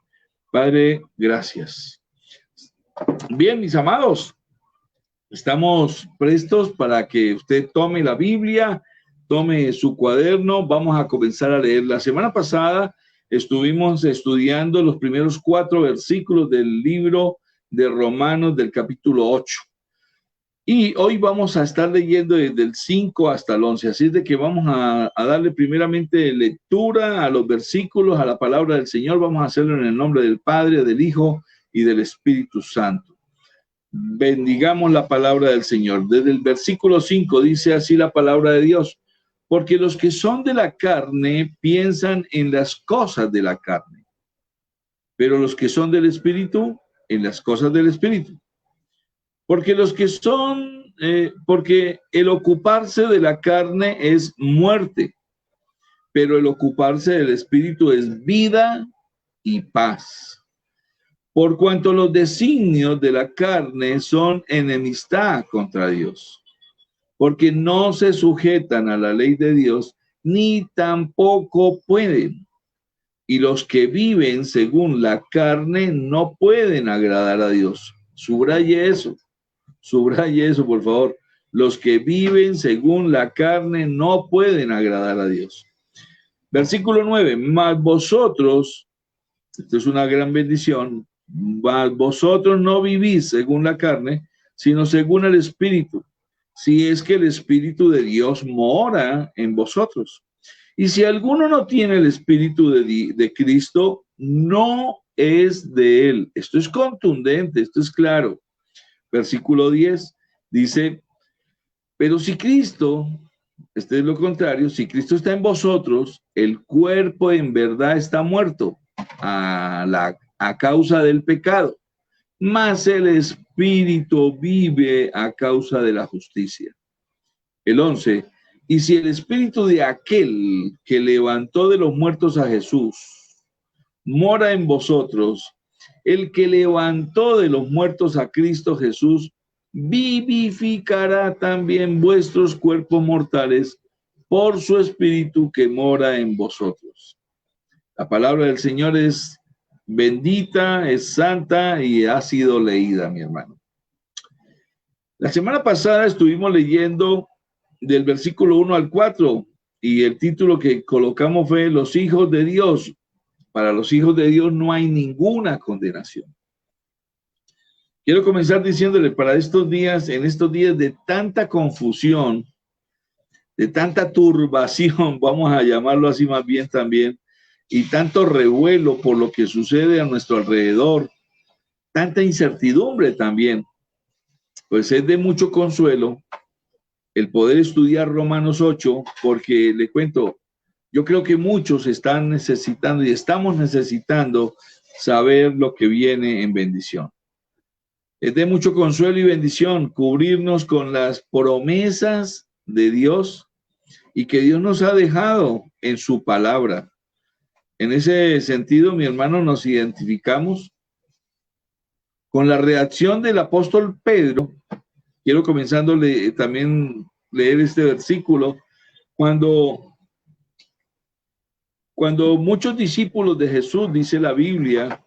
Padre, gracias. Bien, mis amados, estamos prestos para que usted tome la Biblia, tome su cuaderno. Vamos a comenzar a leer. La semana pasada estuvimos estudiando los primeros 4 versículos del libro de Romanos del capítulo 8. Y hoy vamos a estar leyendo desde el 5 hasta el 11. Así es de que vamos a darle primeramente lectura a los versículos, a la palabra del Señor. Vamos a hacerlo en el nombre del Padre, del Hijo y del Espíritu Santo. Bendigamos la palabra del Señor. Desde el versículo 5 dice así la palabra de Dios: porque los que son de la carne piensan en las cosas de la carne, pero los que son del Espíritu, en las cosas del Espíritu. Porque porque el ocuparse de la carne es muerte, pero el ocuparse del Espíritu es vida y paz. Por cuanto los designios de la carne son enemistad contra Dios, porque no se sujetan a la ley de Dios, ni tampoco pueden. Y los que viven según la carne no pueden agradar a Dios. Subraye eso, por favor. Los que viven según la carne no pueden agradar a Dios. Versículo 9, mas vosotros, esto es una gran bendición, mas vosotros no vivís según la carne, sino según el Espíritu, si es que el Espíritu de Dios mora en vosotros. Y si alguno no tiene el Espíritu de Cristo, no es de él. Esto es contundente, esto es claro. Versículo 10 dice: pero si Cristo, este es lo contrario, si Cristo está en vosotros, el cuerpo en verdad está muerto a causa del pecado, mas el Espíritu vive a causa de la justicia. El 11, y si el Espíritu de aquel que levantó de los muertos a Jesús mora en vosotros, el que levantó de los muertos a Cristo Jesús vivificará también vuestros cuerpos mortales por su Espíritu que mora en vosotros. La palabra del Señor es bendita, es santa y ha sido leída, mi hermano. La semana pasada estuvimos leyendo del versículo 1 al 4 y el título que colocamos fue Los hijos de Dios. Para los hijos de Dios no hay ninguna condenación. Quiero comenzar diciéndole para estos días, en estos días de tanta confusión, de tanta turbación, vamos a llamarlo así más bien también, y tanto revuelo por lo que sucede a nuestro alrededor, tanta incertidumbre también, pues es de mucho consuelo el poder estudiar Romanos 8, porque le cuento, yo creo que muchos están necesitando y estamos necesitando saber lo que viene en bendición. Es de mucho consuelo y bendición cubrirnos con las promesas de Dios y que Dios nos ha dejado en su palabra. En ese sentido, mi hermano, nos identificamos con la reacción del apóstol Pedro. Quiero comenzando también leer este versículo. Cuando muchos discípulos de Jesús, dice la Biblia,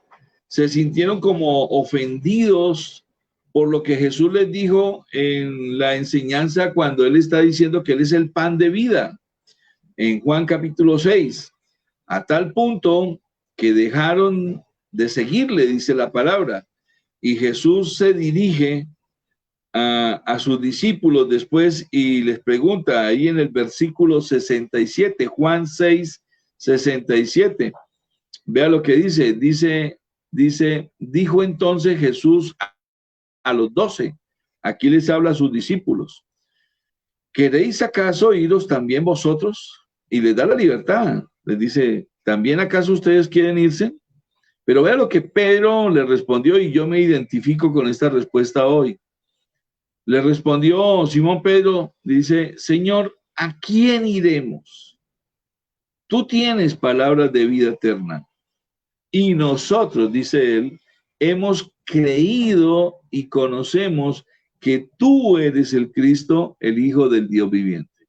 se sintieron como ofendidos por lo que Jesús les dijo en la enseñanza cuando Él está diciendo que Él es el pan de vida, en Juan capítulo 6, a tal punto que dejaron de seguirle, dice la palabra, y Jesús se dirige a sus discípulos después y les pregunta ahí en el versículo 67, Juan 6, 67. Vea lo que dice, dijo entonces Jesús a los 12, aquí les habla a sus discípulos, ¿queréis acaso iros también vosotros? Y les da la libertad, les dice, ¿también acaso ustedes quieren irse? Pero vea lo que Pedro le respondió y yo me identifico con esta respuesta hoy. Le respondió Simón Pedro, dice, Señor, ¿a quién iremos? Tú tienes palabras de vida eterna. Y nosotros, dice él, hemos creído y conocemos que tú eres el Cristo, el Hijo del Dios viviente.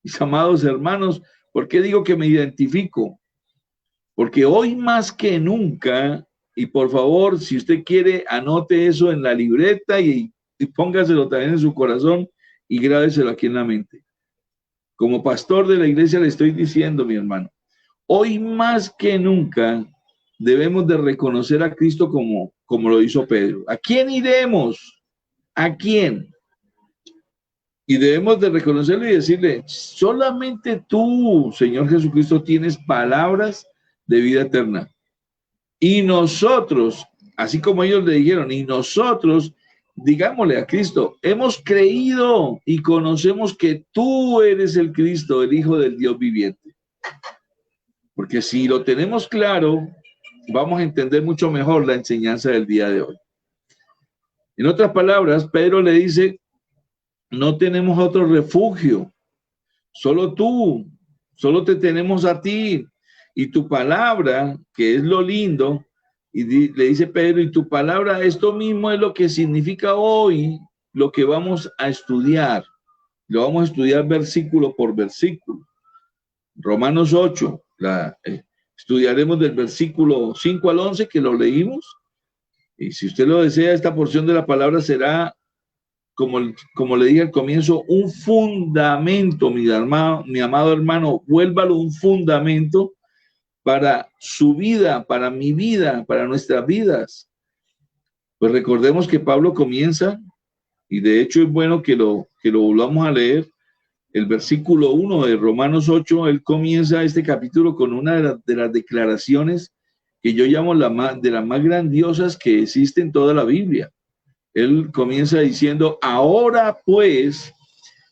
Mis amados hermanos, ¿por qué digo que me identifico? Porque hoy más que nunca, y por favor, si usted quiere, anote eso en la libreta y póngaselo también en su corazón y grábeselo aquí en la mente. Como pastor de la iglesia le estoy diciendo, mi hermano, hoy más que nunca debemos de reconocer a Cristo como lo hizo Pedro. ¿A quién iremos? ¿A quién? Y debemos de reconocerlo y decirle, solamente tú, Señor Jesucristo, tienes palabras de vida eterna. Y nosotros, así como ellos le dijeron, y nosotros, digámosle a Cristo, hemos creído y conocemos que tú eres el Cristo, el Hijo del Dios viviente. Porque si lo tenemos claro, vamos a entender mucho mejor la enseñanza del día de hoy. En otras palabras, Pedro le dice, no tenemos otro refugio, solo tú, solo te tenemos a ti y tu palabra, que es lo lindo, y le dice Pedro, y tu palabra, esto mismo es lo que significa hoy, lo que vamos a estudiar. Lo vamos a estudiar versículo por versículo. Romanos 8, estudiaremos del versículo 5 al 11 que lo leímos. Y si usted lo desea, esta porción de la palabra será, como le dije al comienzo, un fundamento, mi amado hermano, vuélvalo un fundamento para su vida, para mi vida, para nuestras vidas. Pues recordemos que Pablo comienza, y de hecho es bueno que lo volvamos a leer, el versículo 1 de Romanos 8, él comienza este capítulo con una de las declaraciones que yo llamo de las más grandiosas que existe en toda la Biblia. Él comienza diciendo, ahora pues,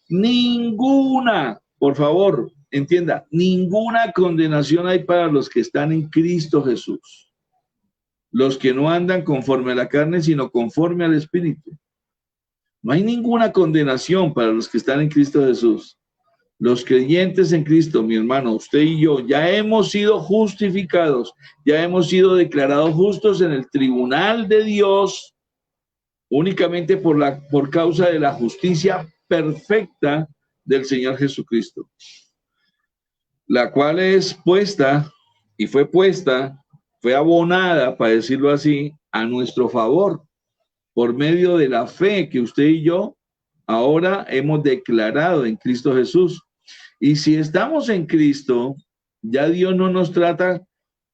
ninguna, por favor, entienda, ninguna condenación hay para los que están en Cristo Jesús. Los que no andan conforme a la carne, sino conforme al Espíritu. No hay ninguna condenación para los que están en Cristo Jesús. Los creyentes en Cristo, mi hermano, usted y yo, ya hemos sido justificados, ya hemos sido declarados justos en el tribunal de Dios, únicamente por causa de la justicia perfecta del Señor Jesucristo, la cual es puesta y fue abonada, para decirlo así, a nuestro favor, por medio de la fe que usted y yo ahora hemos declarado en Cristo Jesús. Y si estamos en Cristo, ya Dios no nos trata,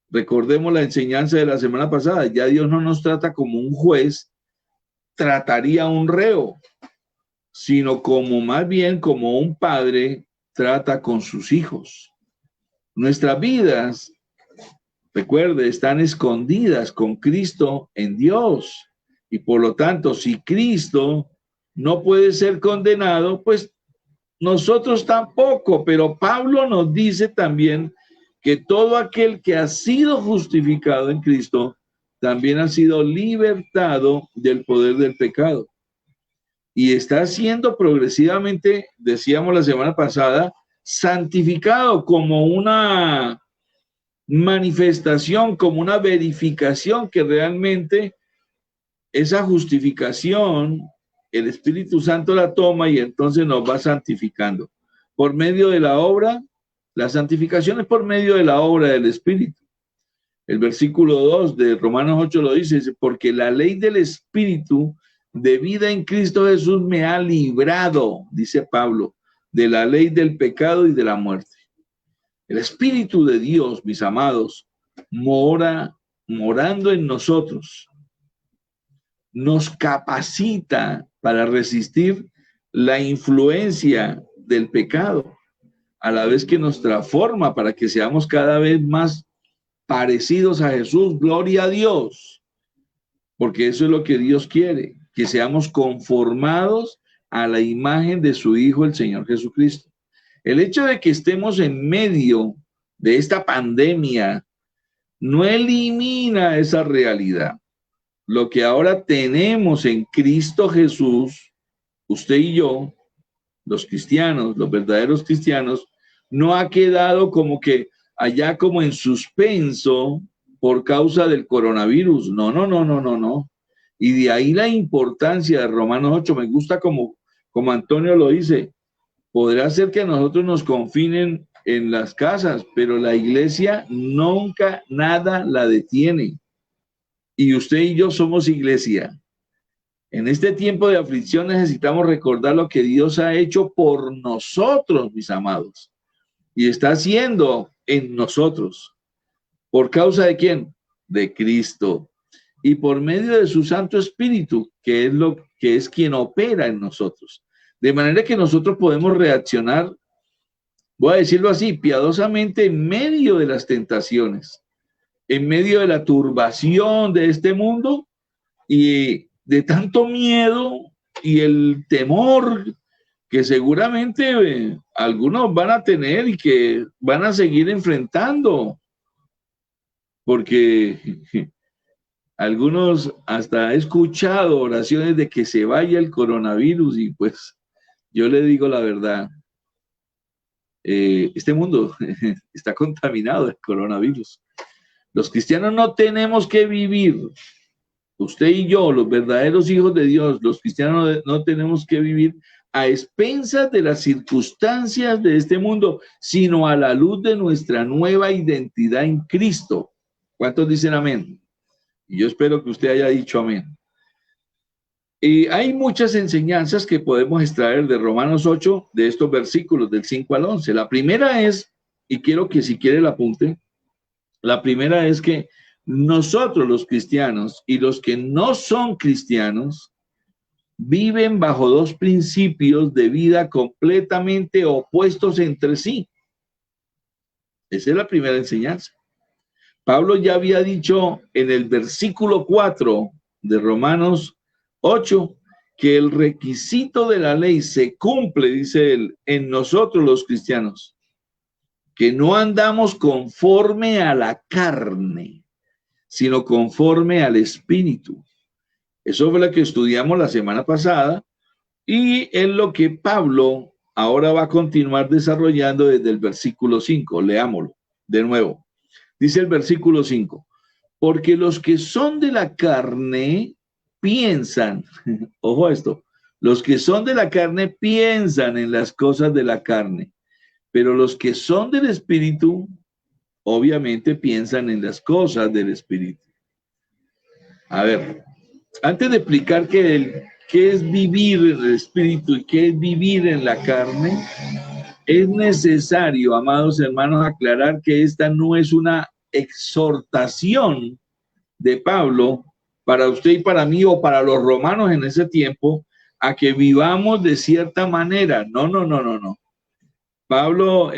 recordemos la enseñanza de la semana pasada, ya Dios no nos trata como un juez trataría a un reo, sino como más bien como un padre trata con sus hijos. Nuestras vidas, recuerde, están escondidas con Cristo en Dios. Y por lo tanto, si Cristo no puede ser condenado, pues nosotros tampoco, pero Pablo nos dice también que todo aquel que ha sido justificado en Cristo también ha sido libertado del poder del pecado. Y está siendo progresivamente, decíamos la semana pasada, santificado como una manifestación, como una verificación que realmente esa justificación, el Espíritu Santo la toma y entonces nos va santificando. Por medio de la obra, la santificación es por medio de la obra del Espíritu. El versículo 2 de Romanos 8 lo dice, porque la ley del Espíritu de vida en Cristo Jesús me ha librado, dice Pablo, de la ley del pecado y de la muerte. El Espíritu de Dios, mis amados, morando en nosotros, nos capacita para resistir la influencia del pecado, a la vez que nos transforma para que seamos cada vez más parecidos a Jesús. Gloria a Dios, porque eso es lo que Dios quiere, que seamos conformados a la imagen de su Hijo, el Señor Jesucristo. El hecho de que estemos en medio de esta pandemia no elimina esa realidad. Lo que ahora tenemos en Cristo Jesús, usted y yo, los cristianos, los verdaderos cristianos, no ha quedado como que allá como en suspenso por causa del coronavirus. No, no, no, no, no, no. Y de ahí la importancia de Romanos 8. Me gusta como Antonio lo dice. Podrá ser que a nosotros nos confinen en las casas, pero la iglesia nunca nada la detiene. Y usted y yo somos iglesia. En este tiempo de aflicción necesitamos recordar lo que Dios ha hecho por nosotros, mis amados. Y está haciendo en nosotros. ¿Por causa de quién? De Cristo. Y por medio de su Santo Espíritu, que es quien opera en nosotros. De manera que nosotros podemos reaccionar, voy a decirlo así, piadosamente en medio de las tentaciones, en medio de la turbación de este mundo y de tanto miedo y el temor que seguramente algunos van a tener y que van a seguir enfrentando, porque algunos hasta he escuchado oraciones de que se vaya el coronavirus y pues yo le digo la verdad, este mundo está contaminado del coronavirus. Los cristianos no tenemos que vivir, usted y yo, los verdaderos hijos de Dios, los cristianos no tenemos que vivir a expensas de las circunstancias de este mundo, sino a la luz de nuestra nueva identidad en Cristo. ¿Cuántos dicen amén? Y yo espero que usted haya dicho amén. Y hay muchas enseñanzas que podemos extraer de Romanos 8, de estos versículos del 5 al 11. La primera es, y quiero que si quiere la apunte, la primera es que nosotros los cristianos y los que no son cristianos viven bajo dos principios de vida completamente opuestos entre sí. Esa es la primera enseñanza. Pablo ya había dicho en el versículo 4 de Romanos 8 que el requisito de la ley se cumple, dice él, en nosotros los cristianos, que no andamos conforme a la carne, sino conforme al Espíritu. Eso fue lo que estudiamos la semana pasada y es lo que Pablo ahora va a continuar desarrollando desde el versículo 5. Leámoslo de nuevo. Dice el versículo 5, porque los que son de la carne piensan, ojo a esto, los que son de la carne piensan en las cosas de la carne, pero los que son del Espíritu, obviamente piensan en las cosas del Espíritu. A ver, antes de explicar qué es vivir en el Espíritu y qué es vivir en la carne, es necesario, amados hermanos, aclarar que esta no es una exhortación de Pablo para usted y para mí o para los romanos en ese tiempo a que vivamos de cierta manera. No, no, no, no, no. Pablo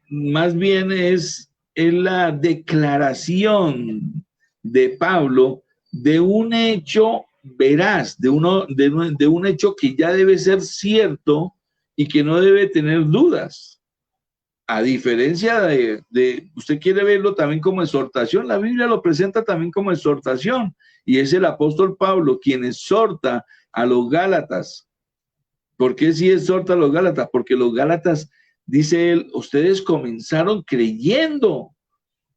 más bien es la declaración de Pablo de un hecho veraz, de un hecho que ya debe ser cierto y que no debe tener dudas. A diferencia usted quiere verlo también como exhortación, la Biblia lo presenta también como exhortación, y es el apóstol Pablo quien exhorta a los Gálatas. ¿Por qué sí exhorta a los Gálatas? Porque los Gálatas, dice él, ustedes comenzaron creyendo,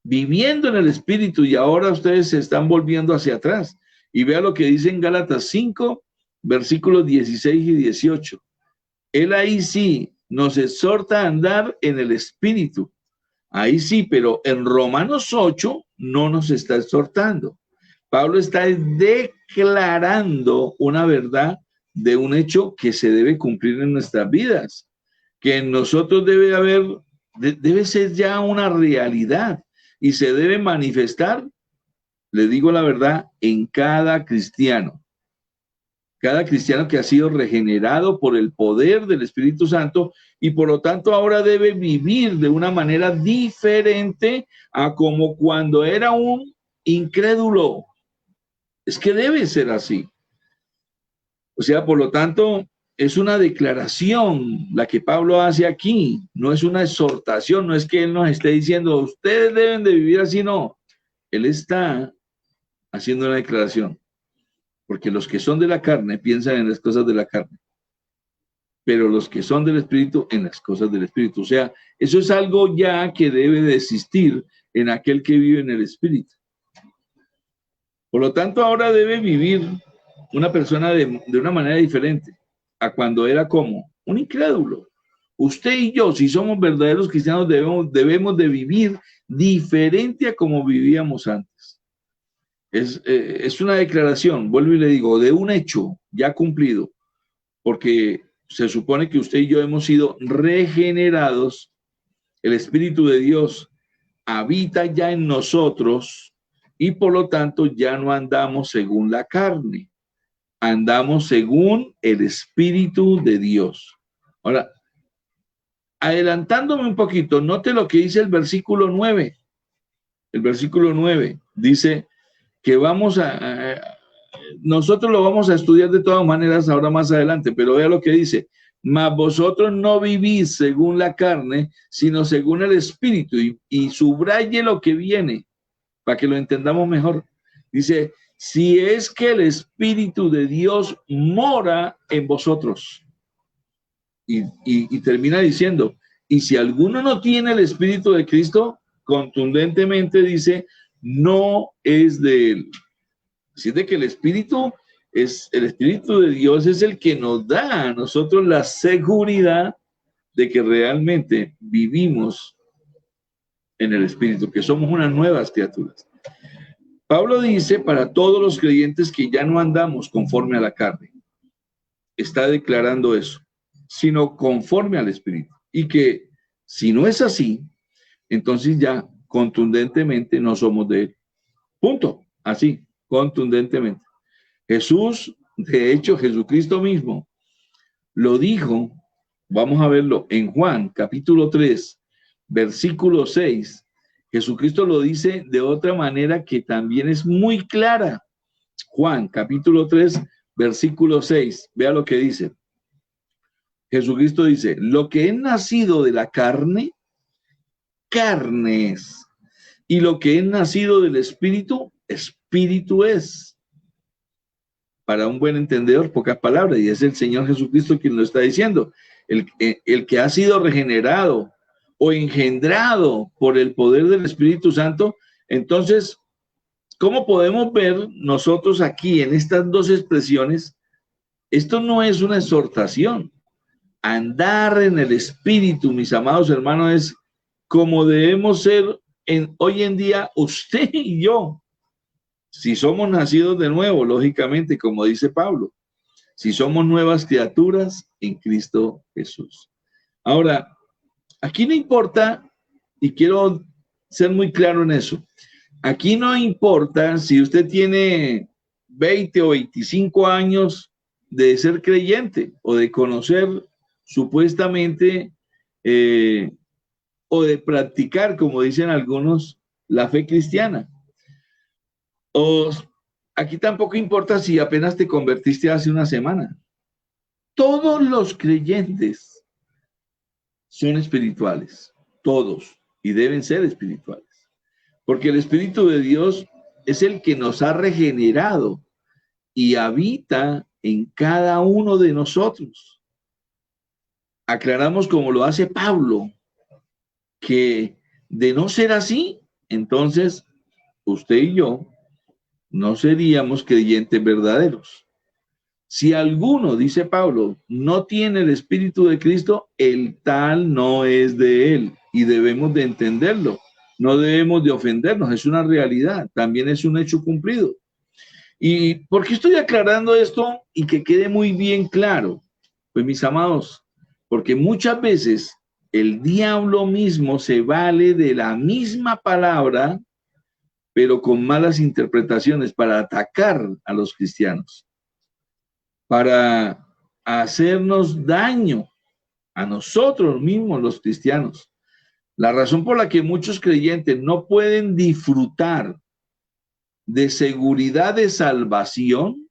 viviendo en el Espíritu, y ahora ustedes se están volviendo hacia atrás. Y vea lo que dice en Gálatas 5, versículos 16 y 18. Él ahí sí nos exhorta a andar en el Espíritu. Ahí sí, pero en Romanos 8 no nos está exhortando. Pablo está declarando una verdad de un hecho que se debe cumplir en nuestras vidas, que en nosotros debe ser ya una realidad y se debe manifestar, le digo la verdad, en cada cristiano. Cada cristiano que ha sido regenerado por el poder del Espíritu Santo y por lo tanto ahora debe vivir de una manera diferente a como cuando era un incrédulo. Es que debe ser así. O sea, por lo tanto, es una declaración la que Pablo hace aquí, no es una exhortación, no es que él nos esté diciendo, ustedes deben de vivir así, no. Él está haciendo una declaración. Porque los que son de la carne piensan en las cosas de la carne, pero los que son del Espíritu en las cosas del Espíritu. O sea, eso es algo ya que debe de existir en aquel que vive en el Espíritu. Por lo tanto, ahora debe vivir una persona de una manera diferente a cuando era como un incrédulo. Usted y yo, si somos verdaderos cristianos, debemos de vivir diferente a como vivíamos antes. Es una declaración, vuelvo y le digo, de un hecho ya cumplido, porque se supone que usted y yo hemos sido regenerados, el Espíritu de Dios habita ya en nosotros y por lo tanto ya no andamos según la carne, andamos según el Espíritu de Dios. Ahora, adelantándome un poquito, note lo que dice el versículo 9. El versículo 9 dice que nosotros lo vamos a estudiar de todas maneras ahora más adelante, pero vea lo que dice, mas vosotros no vivís según la carne, sino según el Espíritu, y subraye lo que viene, para que lo entendamos mejor. Dice, si es que el Espíritu de Dios mora en vosotros, y termina diciendo, y si alguno no tiene el Espíritu de Cristo, contundentemente dice, no es de él. Así de que el Espíritu de Dios es el que nos da a nosotros la seguridad de que realmente vivimos en el Espíritu, que somos unas nuevas criaturas. Pablo dice para todos los creyentes que ya no andamos conforme a la carne. Está declarando eso, sino conforme al Espíritu. Y que si no es así, entonces ya contundentemente no somos de él. Punto. Así, contundentemente. Jesús, de hecho, Jesucristo mismo lo dijo, vamos a verlo en Juan, capítulo 3, versículo 6. Jesucristo lo dice de otra manera que también es muy clara. Juan, capítulo 3, versículo 6. Vea lo que dice. Jesucristo dice, lo que es nacido de la carne, carne es. Y lo que es nacido del Espíritu, Espíritu es. Para un buen entendedor, pocas palabras, y es el Señor Jesucristo quien lo está diciendo. El que ha sido regenerado o engendrado por el poder del Espíritu Santo. Entonces, ¿cómo podemos ver nosotros aquí en estas dos expresiones? Esto no es una exhortación. Andar en el Espíritu, mis amados hermanos, es como debemos ser hoy en día usted y yo. Si somos nacidos de nuevo, lógicamente, como dice Pablo, si somos nuevas criaturas en Cristo Jesús. Ahora, aquí no importa, y quiero ser muy claro en eso, aquí no importa si usted tiene 20 o 25 años de ser creyente o de conocer supuestamente o de practicar, como dicen algunos, la fe cristiana. O aquí tampoco importa si apenas te convertiste hace una semana. Todos los creyentes son espirituales, todos, y deben ser espirituales. Porque el Espíritu de Dios es el que nos ha regenerado y habita en cada uno de nosotros. Aclaramos como lo hace Pablo, que de no ser así, entonces usted y yo no seríamos creyentes verdaderos. Si alguno, dice Pablo, no tiene el Espíritu de Cristo, el tal no es de él, y debemos de entenderlo. No debemos de ofendernos, es una realidad, también es un hecho cumplido. ¿Y por qué estoy aclarando esto y que quede muy bien claro? Pues mis amados, porque muchas veces el diablo mismo se vale de la misma palabra, pero con malas interpretaciones para atacar a los cristianos, para hacernos daño a nosotros mismos los cristianos. La razón por la que muchos creyentes no pueden disfrutar de seguridad de salvación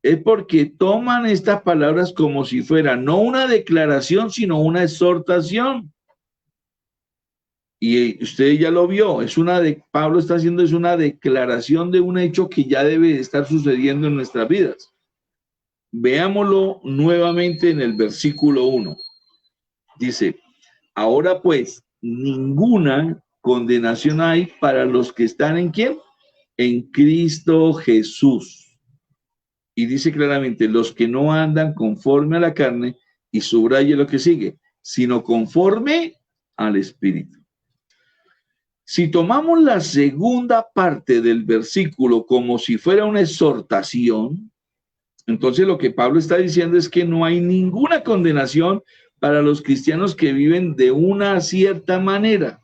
es porque toman estas palabras como si fuera no una declaración, sino una exhortación. Y usted ya lo vio, Pablo está haciendo es una declaración de un hecho que ya debe estar sucediendo en nuestras vidas. Veámoslo nuevamente en el versículo 1. Dice, ahora pues, ninguna condenación hay para los que están ¿en quién? En Cristo Jesús. Y dice claramente, los que no andan conforme a la carne, y subraye lo que sigue, sino conforme al Espíritu. Si tomamos la segunda parte del versículo como si fuera una exhortación, entonces lo que Pablo está diciendo es que no hay ninguna condenación para los cristianos que viven de una cierta manera,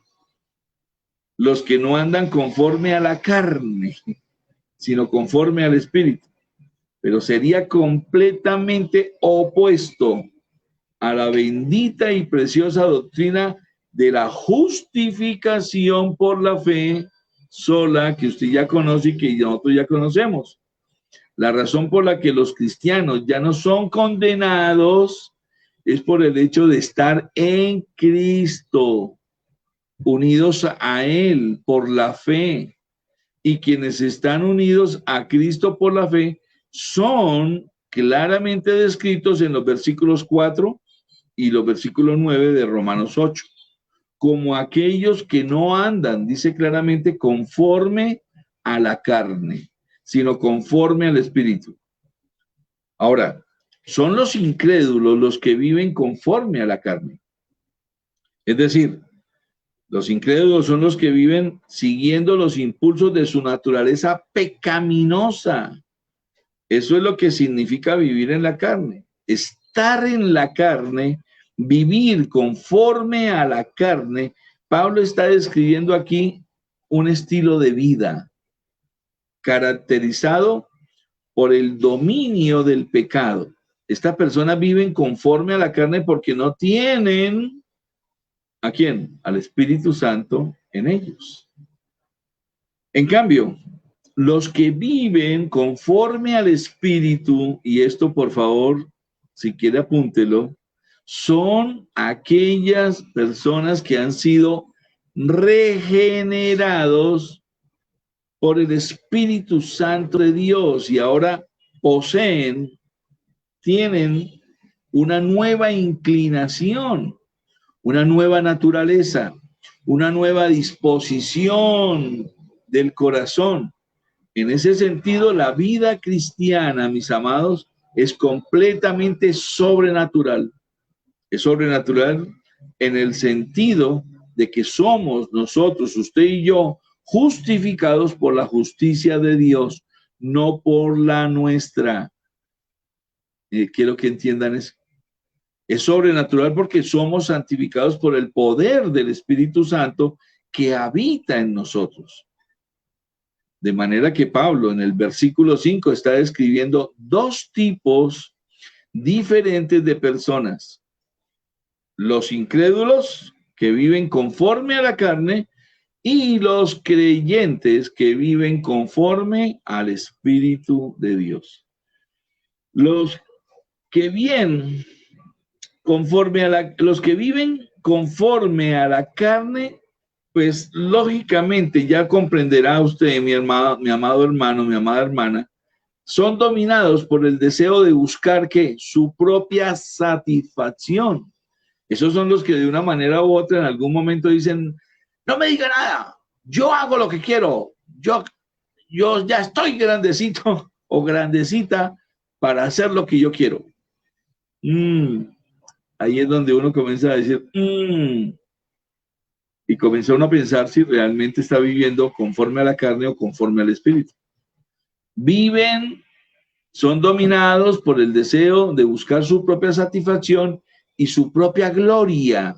los que no andan conforme a la carne, sino conforme al Espíritu. Pero sería completamente opuesto a la bendita y preciosa doctrina de la justificación por la fe sola, que usted ya conoce y que nosotros ya conocemos. La razón por la que los cristianos ya no son condenados es por el hecho de estar en Cristo, unidos a Él por la fe. Y quienes están unidos a Cristo por la fe son claramente descritos en los versículos 4 y los versículos 9 de Romanos 8, como aquellos que no andan, dice claramente, conforme a la carne, sino conforme al Espíritu. Ahora, son los incrédulos los que viven conforme a la carne. Es decir, los incrédulos son los que viven siguiendo los impulsos de su naturaleza pecaminosa. Eso es lo que significa vivir en la carne. Estar en la carne, vivir conforme a la carne. Pablo está describiendo aquí un estilo de vida caracterizado por el dominio del pecado. Estas personas viven conforme a la carne porque no tienen ¿a quién? Al Espíritu Santo en ellos. En cambio, los que viven conforme al Espíritu, y esto por favor, si quiere apúntelo, son aquellas personas que han sido regenerados por el Espíritu Santo de Dios y ahora tienen una nueva inclinación, una nueva naturaleza, una nueva disposición del corazón. En ese sentido, la vida cristiana, mis amados, es completamente sobrenatural. Es sobrenatural en el sentido de que somos nosotros, usted y yo, justificados por la justicia de Dios, no por la nuestra. Quiero que entiendan eso. Es sobrenatural porque somos santificados por el poder del Espíritu Santo que habita en nosotros. De manera que Pablo en el versículo 5 está describiendo dos tipos diferentes de personas. Los incrédulos que viven conforme a la carne y los creyentes que viven conforme al Espíritu de Dios. Los que viven conforme a la carne, pues lógicamente ya comprenderá usted, mi amado hermano, mi amada hermana, son dominados por el deseo de buscar ¿qué? Su propia satisfacción. Esos son los que de una manera u otra en algún momento dicen, no me diga nada, yo hago lo que quiero, yo ya estoy grandecito o grandecita para hacer lo que yo quiero. Ahí es donde uno comienza a decir, y comienza uno a pensar si realmente está viviendo conforme a la carne o conforme al espíritu. Son dominados por el deseo de buscar su propia satisfacción y su propia gloria.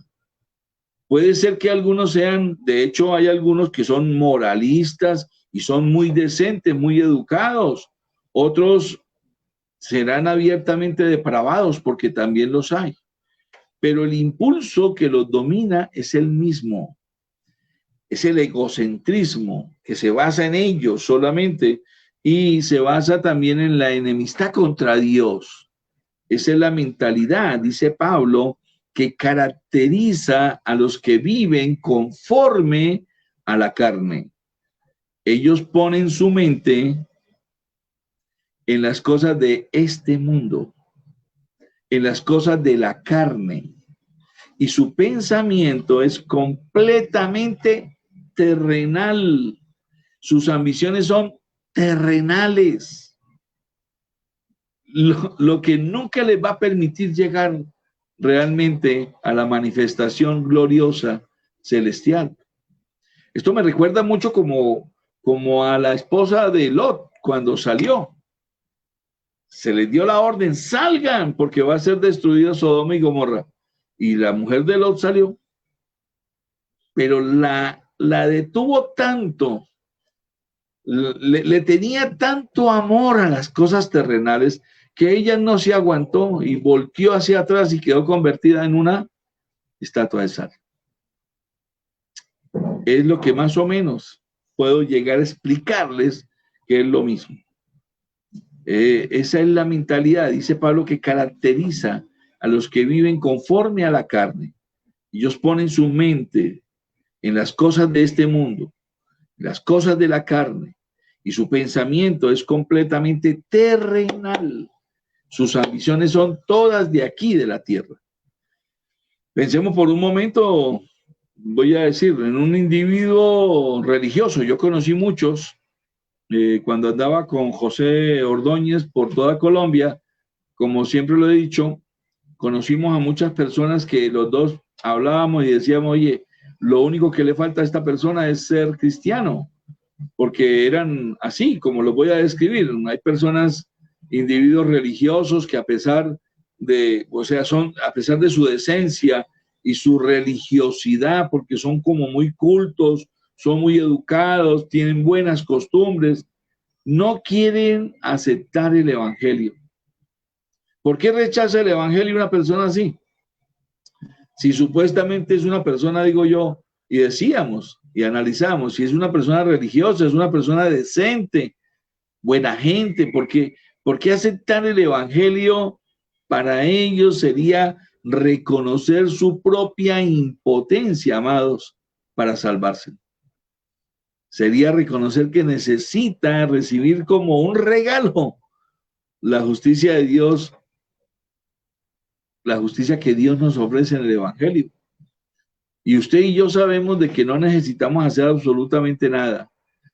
Puede ser que algunos sean, de hecho hay algunos que son moralistas y son muy decentes, muy educados. Otros serán abiertamente depravados porque también los hay. Pero el impulso que los domina es el mismo. Es el egocentrismo que se basa en ellos solamente y se basa también en la enemistad contra Dios. Esa es la mentalidad, dice Pablo, que caracteriza a los que viven conforme a la carne. Ellos ponen su mente en las cosas de este mundo, en las cosas de la carne, y su pensamiento es completamente terrenal. Sus ambiciones son terrenales. Lo que nunca les va a permitir llegar realmente a la manifestación gloriosa celestial. Esto me recuerda mucho como a la esposa de Lot cuando salió. Se les dio la orden, salgan porque va a ser destruida Sodoma y Gomorra. Y la mujer de Lot salió. Pero la detuvo tanto, le tenía tanto amor a las cosas terrenales que ella no se aguantó y volteó hacia atrás y quedó convertida en una estatua de sal. Es lo que más o menos puedo llegar a explicarles que es lo mismo. Esa es la mentalidad, dice Pablo, que caracteriza a los que viven conforme a la carne. Ellos ponen su mente en las cosas de este mundo, las cosas de la carne, y su pensamiento es completamente terrenal. Sus ambiciones son todas de aquí, de la tierra. Pensemos por un momento, voy a decir, en un individuo religioso. Yo conocí muchos cuando andaba con José Ordóñez por toda Colombia. Como siempre lo he dicho, conocimos a muchas personas que los dos hablábamos y decíamos, oye, lo único que le falta a esta persona es ser cristiano, porque eran así, como lo voy a describir. Hay personas, individuos religiosos que a pesar de su decencia y su religiosidad, porque son como muy cultos, son muy educados, tienen buenas costumbres, no quieren aceptar el evangelio. ¿Por qué rechaza el evangelio una persona así? Si supuestamente es una persona, digo yo, y decíamos y analizamos, si es una persona religiosa, es una persona decente, buena gente, ¿por qué aceptar el evangelio? Para ellos sería reconocer su propia impotencia, amados, para salvarse. Sería reconocer que necesita recibir como un regalo la justicia de Dios, la justicia que Dios nos ofrece en el evangelio. Y usted y yo sabemos de que no necesitamos hacer absolutamente nada,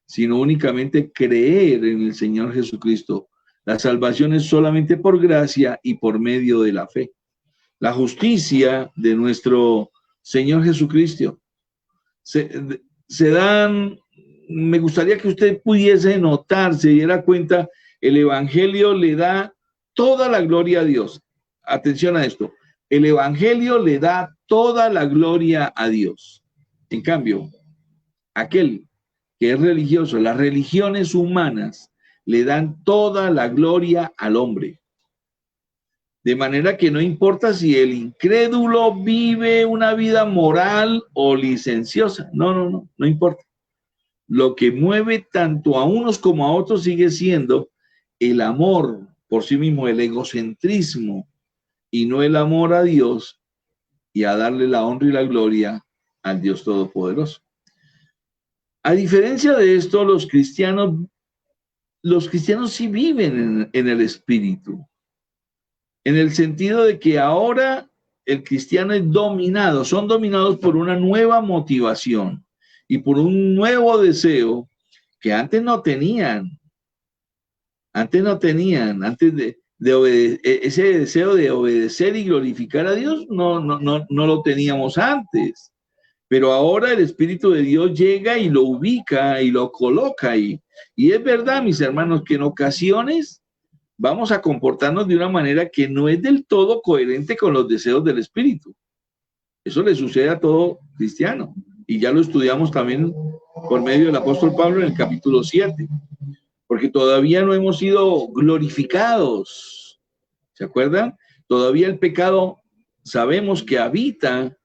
sino únicamente creer en el Señor Jesucristo. La salvación es solamente por gracia y por medio de la fe. La justicia de nuestro Señor Jesucristo se dan. Me gustaría que usted pudiese notar, se diera cuenta, el evangelio le da toda la gloria a Dios. Atención a esto. El evangelio le da toda la gloria a Dios. En cambio, aquel que es religioso, las religiones humanas le dan toda la gloria al hombre. De manera que no importa si el incrédulo vive una vida moral o licenciosa. No importa. Lo que mueve tanto a unos como a otros sigue siendo el amor por sí mismo, el egocentrismo, y no el amor a Dios y a darle la honra y la gloria al Dios Todopoderoso. A diferencia de esto, los cristianos sí viven en el Espíritu, en el sentido de que ahora el cristiano es dominado, son dominados por una nueva motivación y por un nuevo deseo que antes no tenían. Antes de obedecer, ese deseo de obedecer y glorificar a Dios no lo teníamos antes. Pero ahora el Espíritu de Dios llega y lo ubica y lo coloca ahí. Y es verdad, mis hermanos, que en ocasiones vamos a comportarnos de una manera que no es del todo coherente con los deseos del Espíritu. Eso le sucede a todo cristiano. Y ya lo estudiamos también por medio del apóstol Pablo en el capítulo 7. Porque todavía no hemos sido glorificados. ¿Se acuerdan? Todavía el pecado sabemos que habita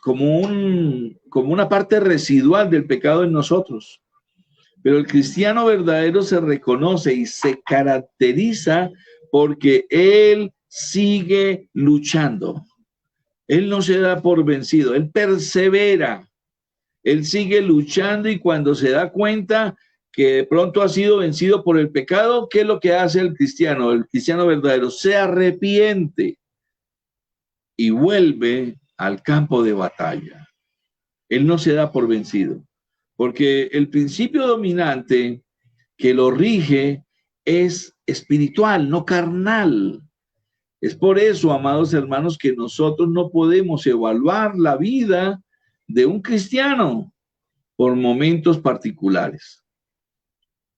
como una parte residual del pecado en nosotros. Pero el cristiano verdadero se reconoce y se caracteriza porque él sigue luchando. Él no se da por vencido, él persevera. Él sigue luchando y cuando se da cuenta que de pronto ha sido vencido por el pecado, ¿qué es lo que hace el cristiano? El cristiano verdadero se arrepiente y vuelve al campo de batalla. Él no se da por vencido, porque el principio dominante que lo rige es espiritual, no carnal. Es por eso, amados hermanos, que nosotros no podemos evaluar la vida de un cristiano por momentos particulares.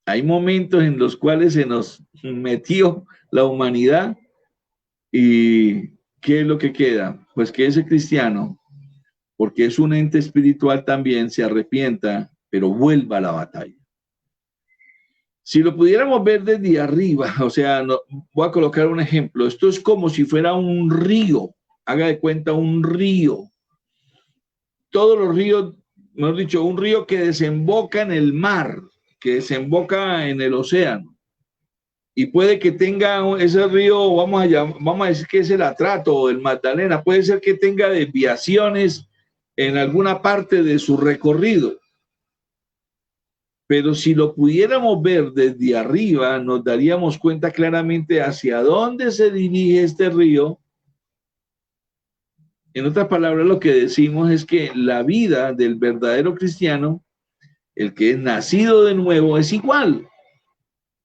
Hay momentos en los cuales se nos metió la humanidad y ¿qué es lo que queda? Pues que ese cristiano, porque es un ente espiritual también, se arrepienta, pero vuelva a la batalla. Si lo pudiéramos ver desde arriba, o sea, voy a colocar un ejemplo. Esto es como si fuera un río. Haga de cuenta un río. Todos los ríos, mejor dicho, un río que desemboca en el mar, que desemboca en el océano. Y puede que tenga ese río, vamos a decir que es el Atrato o el Magdalena, puede ser que tenga desviaciones en alguna parte de su recorrido. Pero si lo pudiéramos ver desde arriba, nos daríamos cuenta claramente hacia dónde se dirige este río. En otras palabras, lo que decimos es que la vida del verdadero cristiano, el que es nacido de nuevo, es igual.